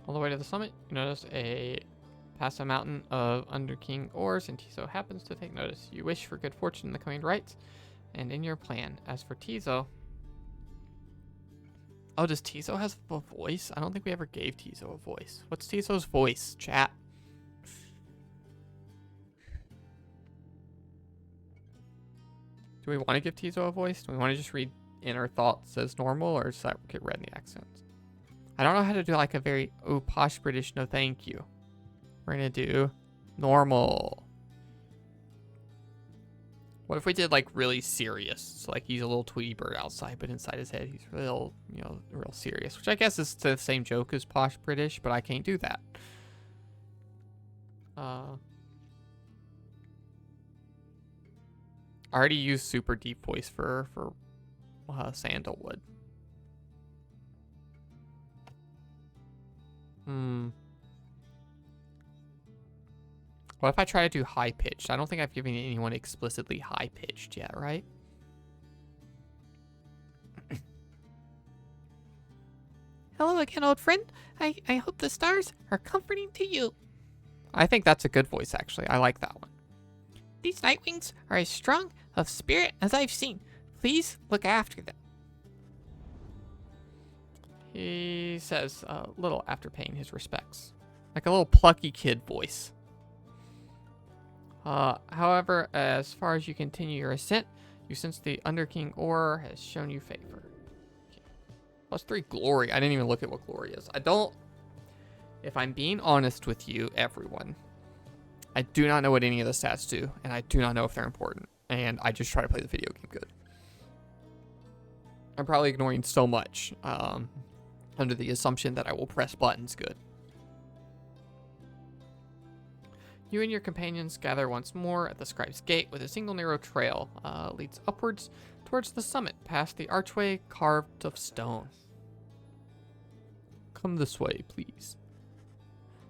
All the way to the summit, you notice past a mountain of Underking ores, and Tizo happens to take notice. You wish for good fortune in the coming rites and in your plan. As for Tizo... Oh, does Tizo have a voice? I don't think we ever gave Tizo a voice. What's Tizo's voice, chat? Do we want to give Tizo a voice? Do we want to just read inner thoughts as normal, or does that get read in the accents? I don't know how to do like a very, oh, posh British, no thank you. We're going to do normal. What if we did like really serious? So like he's a little Tweety bird outside, but inside his head he's real, you know, real serious. Which I guess is the same joke as posh British, but I can't do that. I already used super deep voice for Sandalwood. What if I try to do high pitched? I don't think I've given anyone explicitly high pitched yet, right? Hello again, old friend. I hope the stars are comforting to you. I think that's a good voice, actually. I like that one. These Nightwings are as strong of spirit as I've seen. Please look after them. He says a little after paying his respects. Like a little plucky kid voice. However, as far as you continue your ascent, you sense the Underking ore has shown you favor. Okay. +3 glory. I didn't even look at what glory is. I don't... If I'm being honest with you, everyone, I do not know what any of the stats do, and I do not know if they're important. And I just try to play the video game good. I'm probably ignoring so much, under the assumption that I will press buttons good. You and your companions gather once more at the Scribe's Gate with a single narrow trail leads upwards towards the summit past the archway carved of stone. Come this way, please.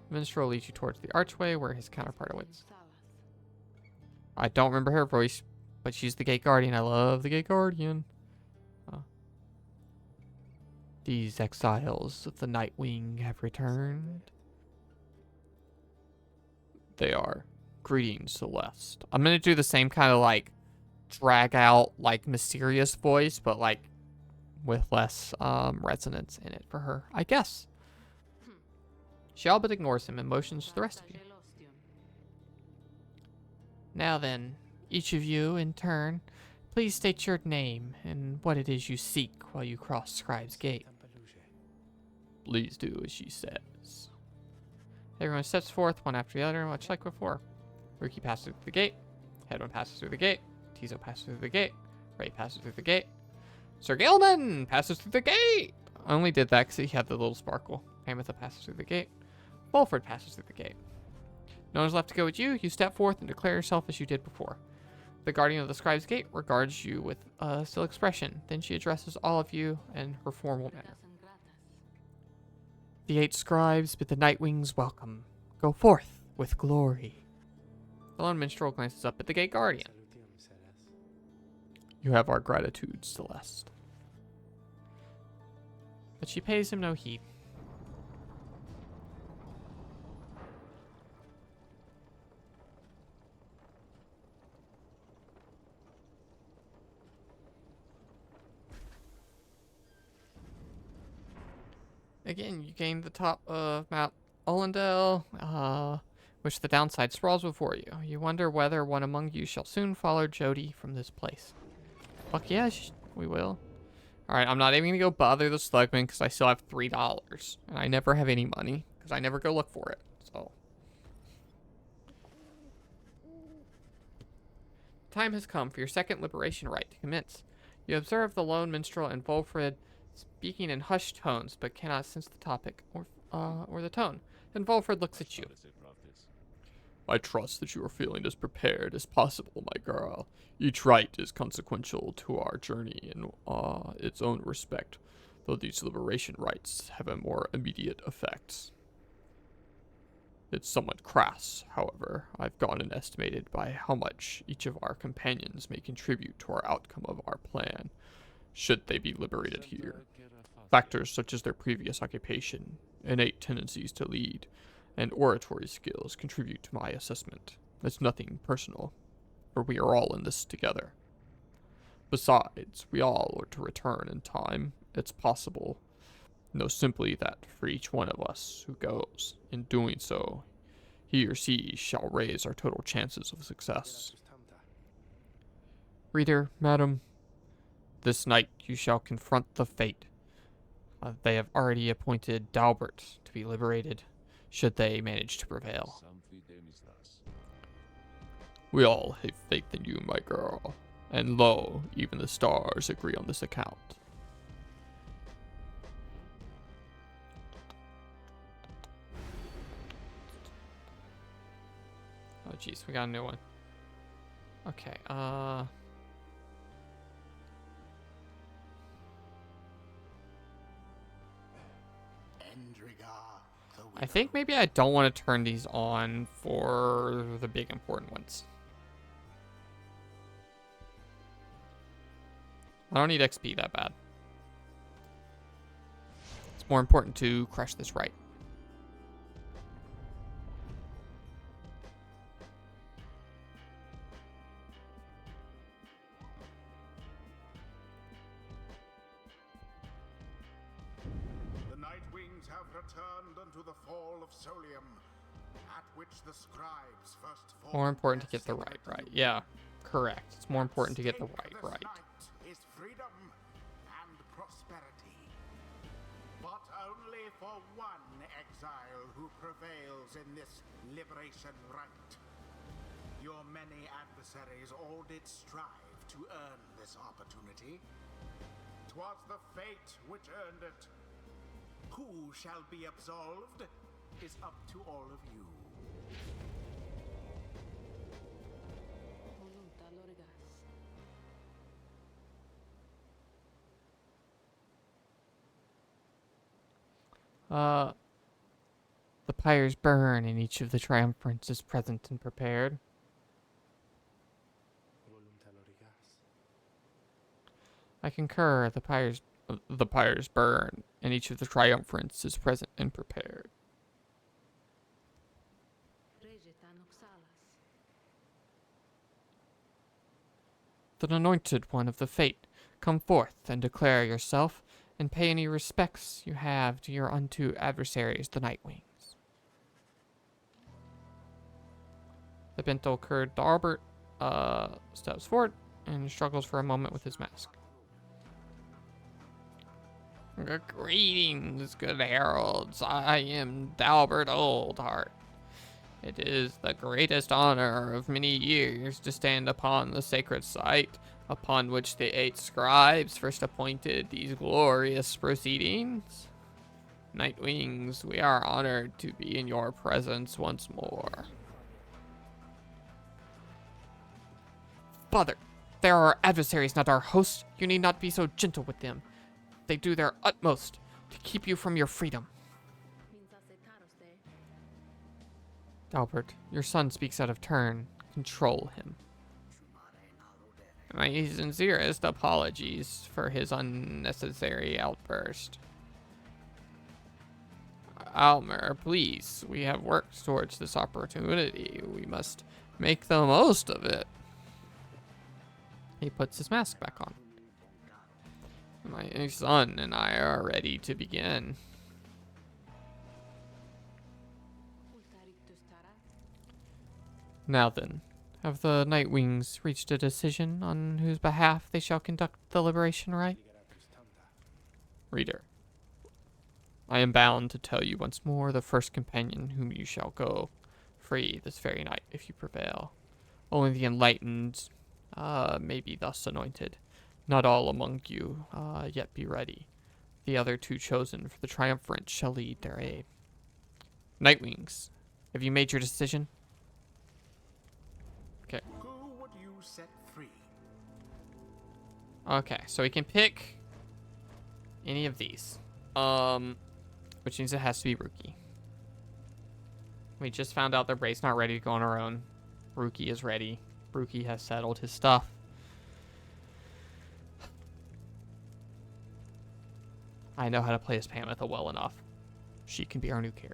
The minstrel leads you towards the archway where his counterpart awaits. I don't remember her voice, but she's the Gate Guardian. I love the Gate Guardian. These exiles of the Nightwing have returned. They are. Greetings, Celeste. I'm going to do the same kind of like drag out, like mysterious voice, but like with less resonance in it for her, I guess. She all but ignores him and motions to the rest of you. Now then, each of you in turn, please state your name and what it is you seek while you cross Scribe's Gate. Please do as she says. Everyone steps forth one after the other, much like before. Rookie passes through the gate. Headwind passes through the gate. Tizo passes through the gate. Ray passes through the gate. Sir Gilman passes through the gate. I only did that because he had the little sparkle. Pamitha passes through the gate. Bulford passes through the gate. No one's left to go with you. You step forth and declare yourself as you did before. The guardian of the Scribe's Gate regards you with a still expression. Then she addresses all of you in her formal manner. The 8 scribes bid the Nightwings welcome. Go forth with glory. The lone minstrel glances up at the Gate Guardian. You have our gratitude, Celeste. But she pays him no heed. Again, you gain the top of Mount Olendale, which the downside sprawls before you. You wonder whether one among you shall soon follow Jody from this place. Fuck yeah, we will. Alright, I'm not even gonna go bother the slugman because I still have $3. And I never have any money because I never go look for it. So. Time has come for your second liberation rite to commence. You observe the lone minstrel and Volfred speaking in hushed tones, but cannot sense the topic or the tone. Then Volfred looks at you. I trust that you are feeling as prepared as possible, my girl. Each rite is consequential to our journey in its own respect, though these liberation rites have a more immediate effect. It's somewhat crass, however. I've gone and estimated by how much each of our companions may contribute to our outcome of our plan, should they be liberated here. Factors such as their previous occupation, innate tendencies to lead, and oratory skills contribute to my assessment. It's nothing personal, for we are all in this together. Besides, we all are to return in time. It's possible. Know simply that for each one of us who goes, in doing so, he or she shall raise our total chances of success. Reader, madam, this night you shall confront the fate. They have already appointed Dalbert to be liberated, should they manage to prevail. We all have faith in you, my girl, and lo, even the stars agree on this account. Oh jeez, we got a new one. Okay, I think maybe I don't want to turn these on for the big important ones. I don't need XP that bad. It's more important to crush this right. Returned unto the fall of Solium, at which the scribes first more important to get the right. Yeah, correct. It's more important to get the right. Is freedom and prosperity, but only for one exile who prevails in this liberation rite. Your many adversaries all did strive to earn this opportunity. 'Twas the fate which earned it. Who shall be absolved is up to all of you. The pyres burn and each of the triumphants is present and prepared. I concur, the pyres burn, and each of the triumphants is present and prepared. The anointed one of the fate, come forth and declare yourself, and pay any respects you have to your unto adversaries, the Nightwings. The bent-old-curd Dalbert steps forward and struggles for a moment with his mask. Greetings, good heralds. I am Dalbert Oldheart. It is the greatest honor of many years to stand upon the sacred site upon which the 8 scribes first appointed these glorious proceedings. Nightwings, we are honored to be in your presence once more. Father, they are our adversaries, not our hosts. You need not be so gentle with them. They do their utmost to keep you from your freedom. Dalbert, your son speaks out of turn. Control him. My sincerest apologies for his unnecessary outburst. Almer, please, we have worked towards this opportunity. We must make the most of it. He puts his mask back on. My son and I are ready to begin. Now then, have the Nightwings reached a decision on whose behalf they shall conduct the liberation rite? Reader, I am bound to tell you once more the first companion whom you shall go free this very night if you prevail. Only the enlightened may be thus anointed. Not all among you yet be ready. The other two chosen for the triumvirate shall lead their aid. Nightwings, have you made your decision? Okay. Who would you set free? Okay, so we can pick any of these. Which means it has to be Rookie. We just found out that Ray's not ready to go on her own. Rookie is ready. Rookie has settled his stuff. I know how to play as Pamitha well enough. She can be our new carry.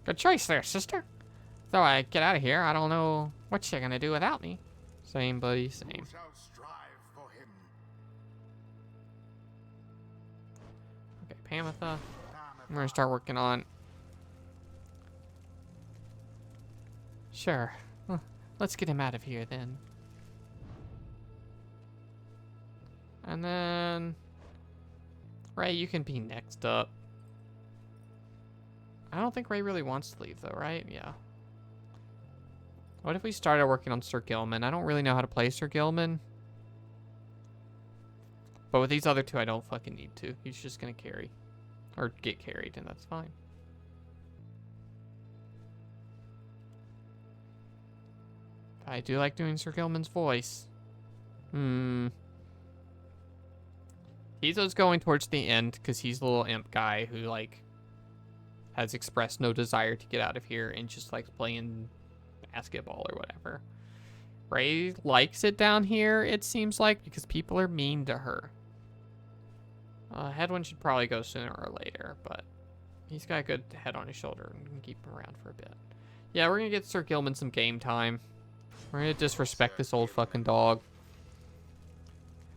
Good choice there, sister. Though I get out of here, I don't know what you're gonna do without me. Same, buddy, same. Who shall strive for him? Okay, Pamitha. I'm gonna start working on. Sure. Huh. Let's get him out of here then. And then Ray, you can be next up. I don't think Ray really wants to leave though, right? Yeah. What if we started working on Sir Gilman? I don't really know how to play Sir Gilman. But with these other two, I don't fucking need to. He's just gonna carry. Or get carried, and that's fine. I do like doing Sir Gilman's voice. Tizo's going towards the end because he's a little imp guy who, like, has expressed no desire to get out of here and just likes playing basketball or whatever. Ray likes it down here, it seems like, because people are mean to her. Headwind should probably go sooner or later, but he's got a good head on his shoulder and can keep him around for a bit. Yeah, we're going to get Sir Gilman some game time. We're going to disrespect this old fucking dog.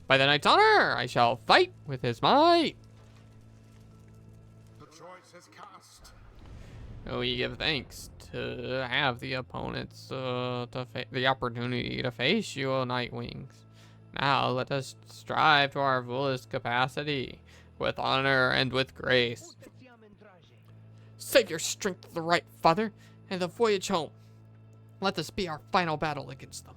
By the Knight's honor, I shall fight with his might. The choice is cast. We give thanks to have the opponents, the opportunity to face you, O Nightwings. Now let us strive to our fullest capacity, with honor and with grace. Save your strength to the right, Father, and the voyage home. Let this be our final battle against them.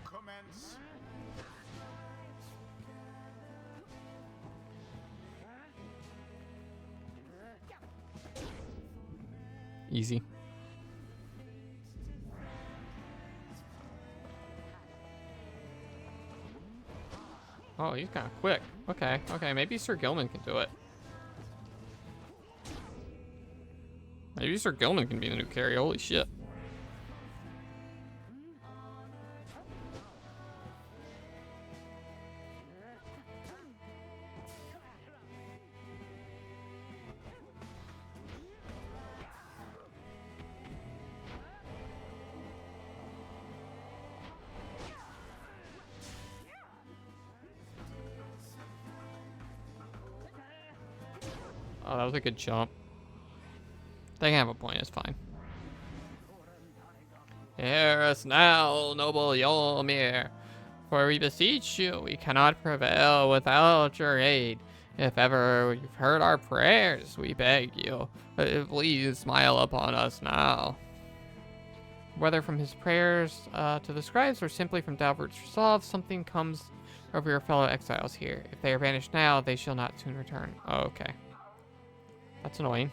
Commence. Easy. Oh, he's kind of quick. Okay, okay, maybe Sir Gilman can do it. Maybe Sir Gilman can be the new carry. Holy shit. Oh, that was a good jump. They can have a point, it's fine. Hear us now, noble Yolmir, for we beseech you, we cannot prevail without your aid. If ever you've heard our prayers, we beg you, please smile upon us now. Whether from his prayers to the scribes or simply from Dalbert's resolve, something comes over your fellow exiles here. If they are banished now, they shall not soon return. Oh, okay. That's annoying.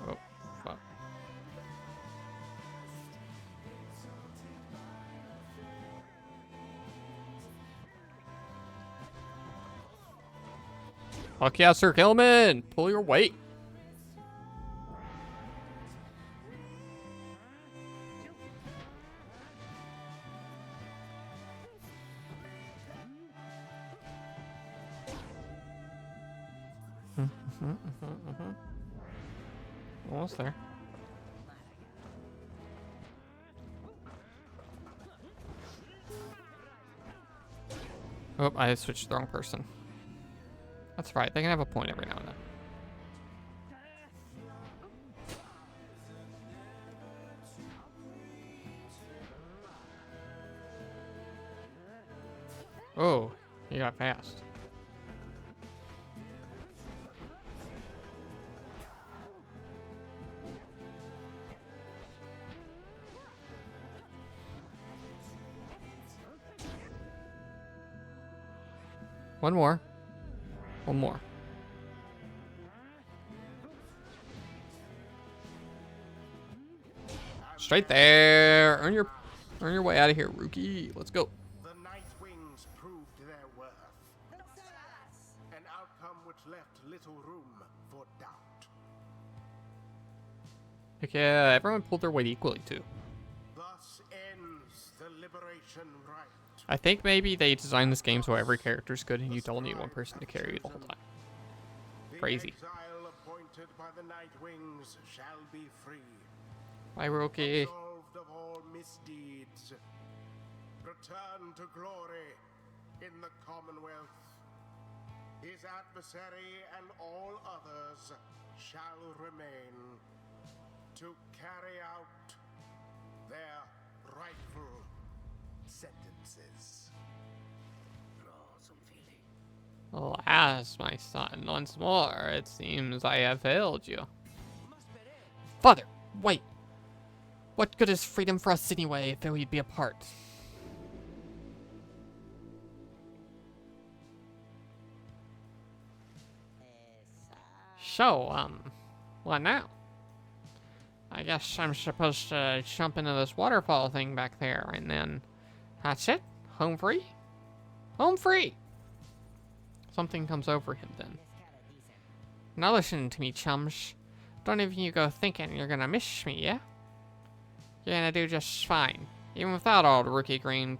Oh, fuck. Fuck yeah, Sir Gilman! Pull your weight! Almost there. Oh, I switched to the wrong person. That's right. They can have a point every now and then. Oh, you got fast. One more. One more. Straight there. Earn your way out of here, rookie. Let's go. The Night Wings proved their worth. An outcome which left little room for doubt. Heck yeah, everyone pulled their weight equally too. Thus ends the liberation rite. I think maybe they designed this game so every character's good and you don't need one person to carry you the whole time. Crazy. The exile appointed by the Night Wings shall be free. Bye, rookie. Absolved of all misdeeds. Return to glory in the Commonwealth. His adversary and all others shall remain to carry out their rightful sentences. Alas, my son, once more, it seems I have failed you. Father, wait. What good is freedom for us anyway if we'd be apart? So, what now? I guess I'm supposed to jump into this waterfall thing back there, and then that's it? Home free? Home free! Something comes over him then. Now listen to me, chums. Don't even you go thinking you're gonna miss me, yeah? You're gonna do just fine. Even without old Rookie Green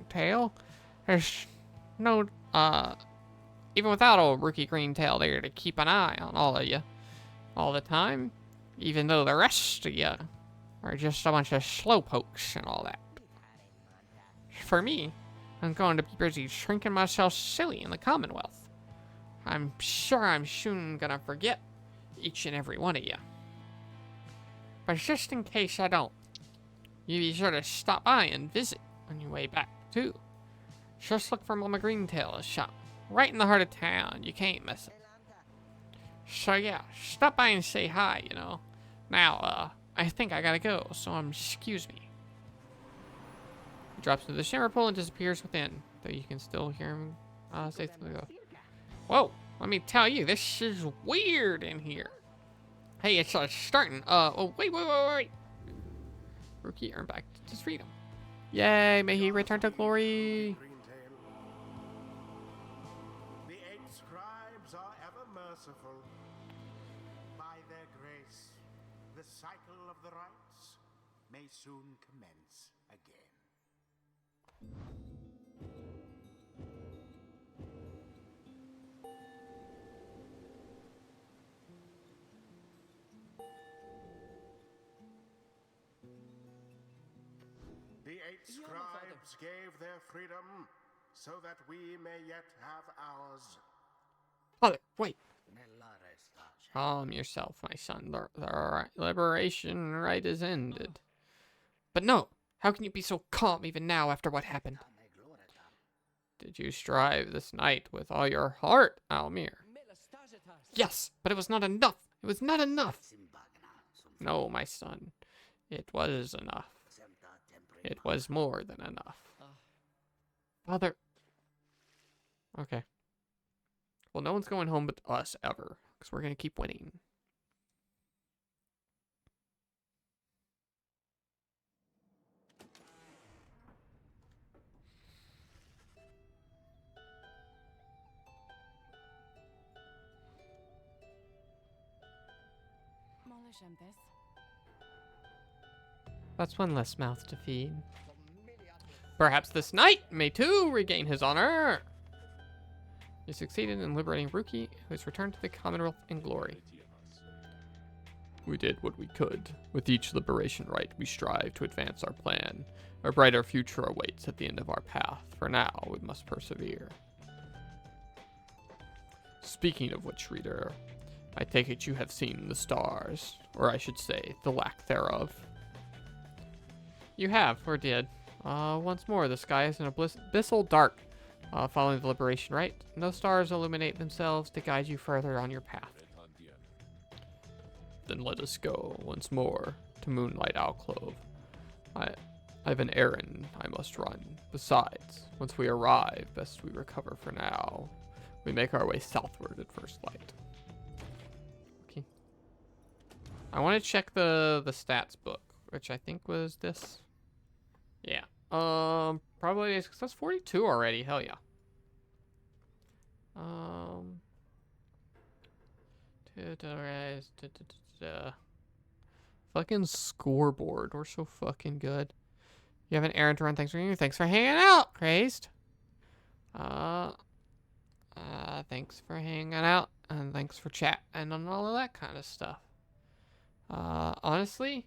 Tail, there's no, even without old Rookie Green Tail there to keep an eye on all of you all the time, even though the rest of you are just a bunch of slowpokes and all that. For me, I'm going to be busy shrinking myself silly in the Commonwealth. I'm sure I'm soon gonna forget each and every one of you. But just in case I don't, you be sure to stop by and visit on your way back, too. Just look for Mama Greentail's shop, right in the heart of town. You can't miss it. So yeah, stop by and say hi, you know. Now, I think I gotta go, so excuse me. He drops into the shimmer pool and disappears within, though you can still hear him say something. Go, whoa, let me tell you, this is weird in here. Hey, it's starting. Oh, wait. Rookie earned back to his freedom. Yay, may he return to glory. The 8 scribes are ever merciful. By their grace, the cycle of the rites may soon commence again. The 8 scribes gave their freedom so that we may yet have ours. Father, wait. Calm yourself, my son. The liberation rite is ended. But no, how can you be so calm even now after what happened? Did you strive this night with all your heart, Almir? Yes, but it was not enough. It was not enough. No, my son. It was enough. It was more than enough. Father. Okay. Well, no one's going home but us ever, because we're going to keep winning. That's one less mouth to feed. Perhaps this knight may too regain his honor. You succeeded in liberating Ruki, who has returned to the Commonwealth in glory. We did what we could. With each liberation rite, we strive to advance our plan. A brighter future awaits at the end of our path. For now, we must persevere. Speaking of which, reader, I take it you have seen the stars, or I should say, the lack thereof. You have, or did. Once more, the sky is an abyssal dark. Following the liberation rite, no stars illuminate themselves to guide you further on your path. Then let us go, once more, to Moonlight Alcove. I have an errand I must run. Besides, once we arrive, best we recover for now. We make our way southward at first light. Okay. I want to check the stats book, which I think was this. Yeah. Probably is, because that's 42 already. Hell yeah. Fucking scoreboard. We're so fucking good. You have an errand to run. Thanks for you. Thanks for hanging out, Crazed. Thanks for hanging out, and thanks for chat and on all of that kind of stuff. Honestly,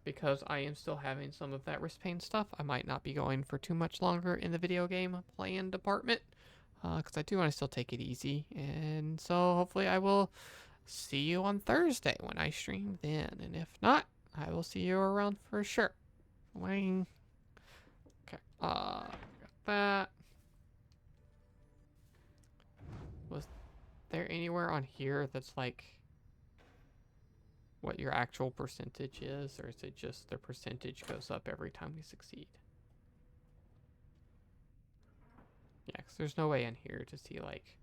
because I am still having some of that wrist pain stuff, I might not be going for too much longer in the video game playing department, because I do want to still take it easy, and so hopefully I will see you on Thursday when I stream then, and if not, I will see you around for sure. Wang. Okay, got that. Was there anywhere on here that's like what your actual percentage is, or is it just the percentage goes up every time we succeed? Yeah, because there's no way in here to see like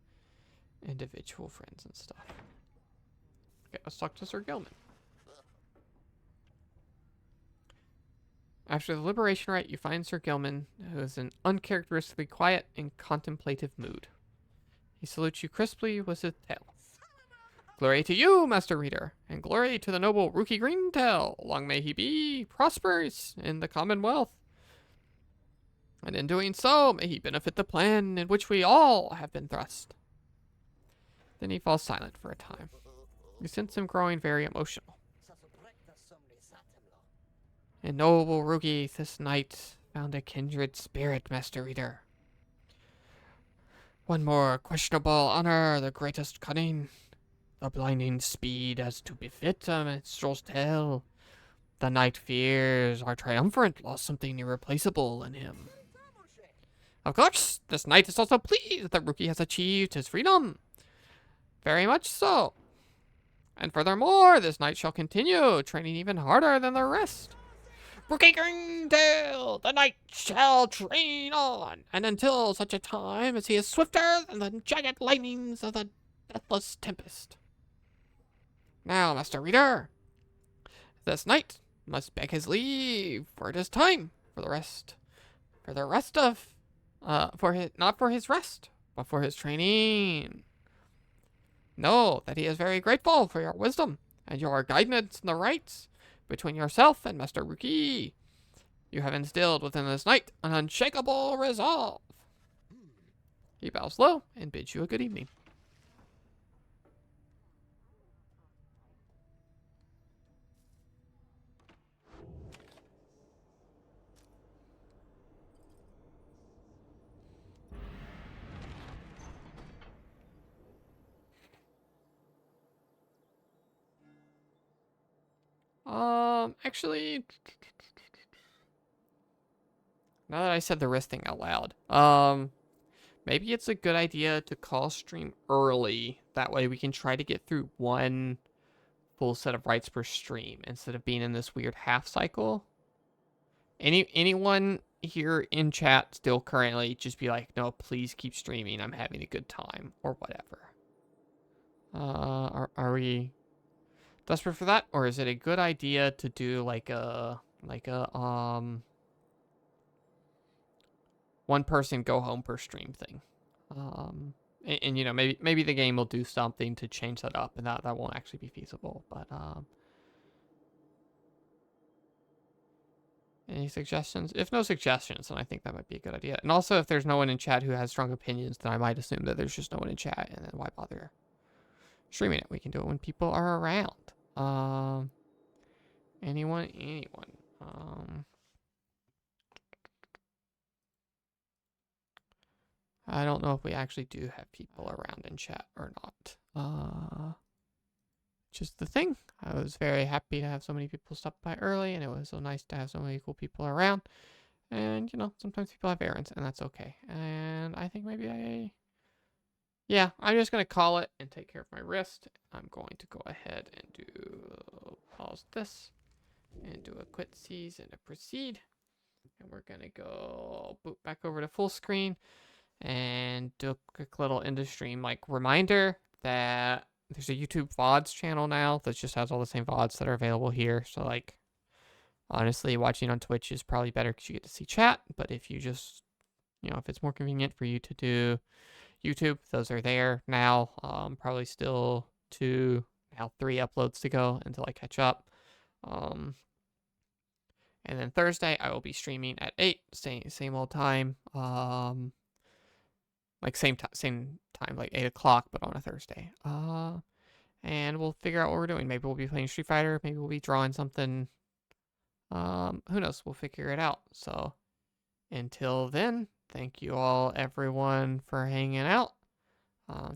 individual friends and stuff. Okay, let's talk to Sir Gilman. After the liberation rite, you find Sir Gilman, who is in uncharacteristically quiet and contemplative mood. He salutes you crisply with his tail. Glory to you, Master Reader, and glory to the noble Rookie Greentail. Long may he be prosperous in the Commonwealth. And in doing so, may he benefit the plan in which we all have been thrust. Then he falls silent for a time. You sense him growing very emotional. And noble Rookie, this knight found a kindred spirit, Master Reader. One more questionable honor, the greatest cunning, the blinding speed as to befit a minstrel's tale. The knight fears our triumvirate lost something irreplaceable in him. Of course, this knight is also pleased that Rookie has achieved his freedom. Very much so. And furthermore, this knight shall continue training even harder than the rest. Rookie Greentail, the knight shall train on, and until such a time as he is swifter than the jagged lightnings of the deathless tempest. Now, Master Reader, this knight must beg his leave, for it is time for the rest of, not for his rest, but for his training. Know that he is very grateful for your wisdom and your guidance in the rights between yourself and Master Rookie. You have instilled within this knight an unshakable resolve. He bows low and bids you a good evening. Actually, now that I said the wrist thing out loud, maybe it's a good idea to call stream early. That way we can try to get through one full set of rights per stream instead of being in this weird half cycle. Anyone here in chat still currently just be like, no, please keep streaming. I'm having a good time or whatever. Are we desperate for that, or is it a good idea to do like a one person go home per stream thing? And you know, maybe the game will do something to change that up, and that won't actually be feasible. But Any suggestions? If no suggestions, then I think that might be a good idea. And also, if there's no one in chat who has strong opinions, then I might assume that there's just no one in chat, and then why bother streaming it? We can do it when people are around. Anyone? I don't know if we actually do have people around in chat or not. Just the thing. I was very happy to have so many people stop by early, and it was so nice to have so many cool people around. And, sometimes people have errands, and that's okay. And I think maybe yeah, I'm just going to call it and take care of my wrist. I'm going to go ahead and pause this, and do a quit seize and a proceed. And we're going to go boot back over to full screen and do a quick little end of stream reminder that there's a YouTube VODs channel now that just has all the same VODs that are available here. So honestly, watching on Twitch is probably better because you get to see chat. But if you just, if it's more convenient for you to do YouTube, those are there now. Probably still 3 uploads to go until I catch up. And then Thursday I will be streaming at 8, same old time. Same time, 8 o'clock, but on a Thursday. And we'll figure out what we're doing. Maybe we'll be playing Street Fighter. Maybe we'll be drawing something. Who knows? We'll figure it out. So until then, thank you all, everyone, for hanging out.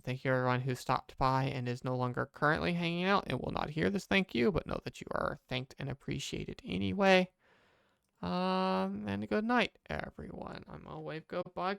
Thank you, everyone who stopped by and is no longer currently hanging out and will not hear this thank you, but know that you are thanked and appreciated anyway. And good night, everyone. I'm gonna wave goodbye.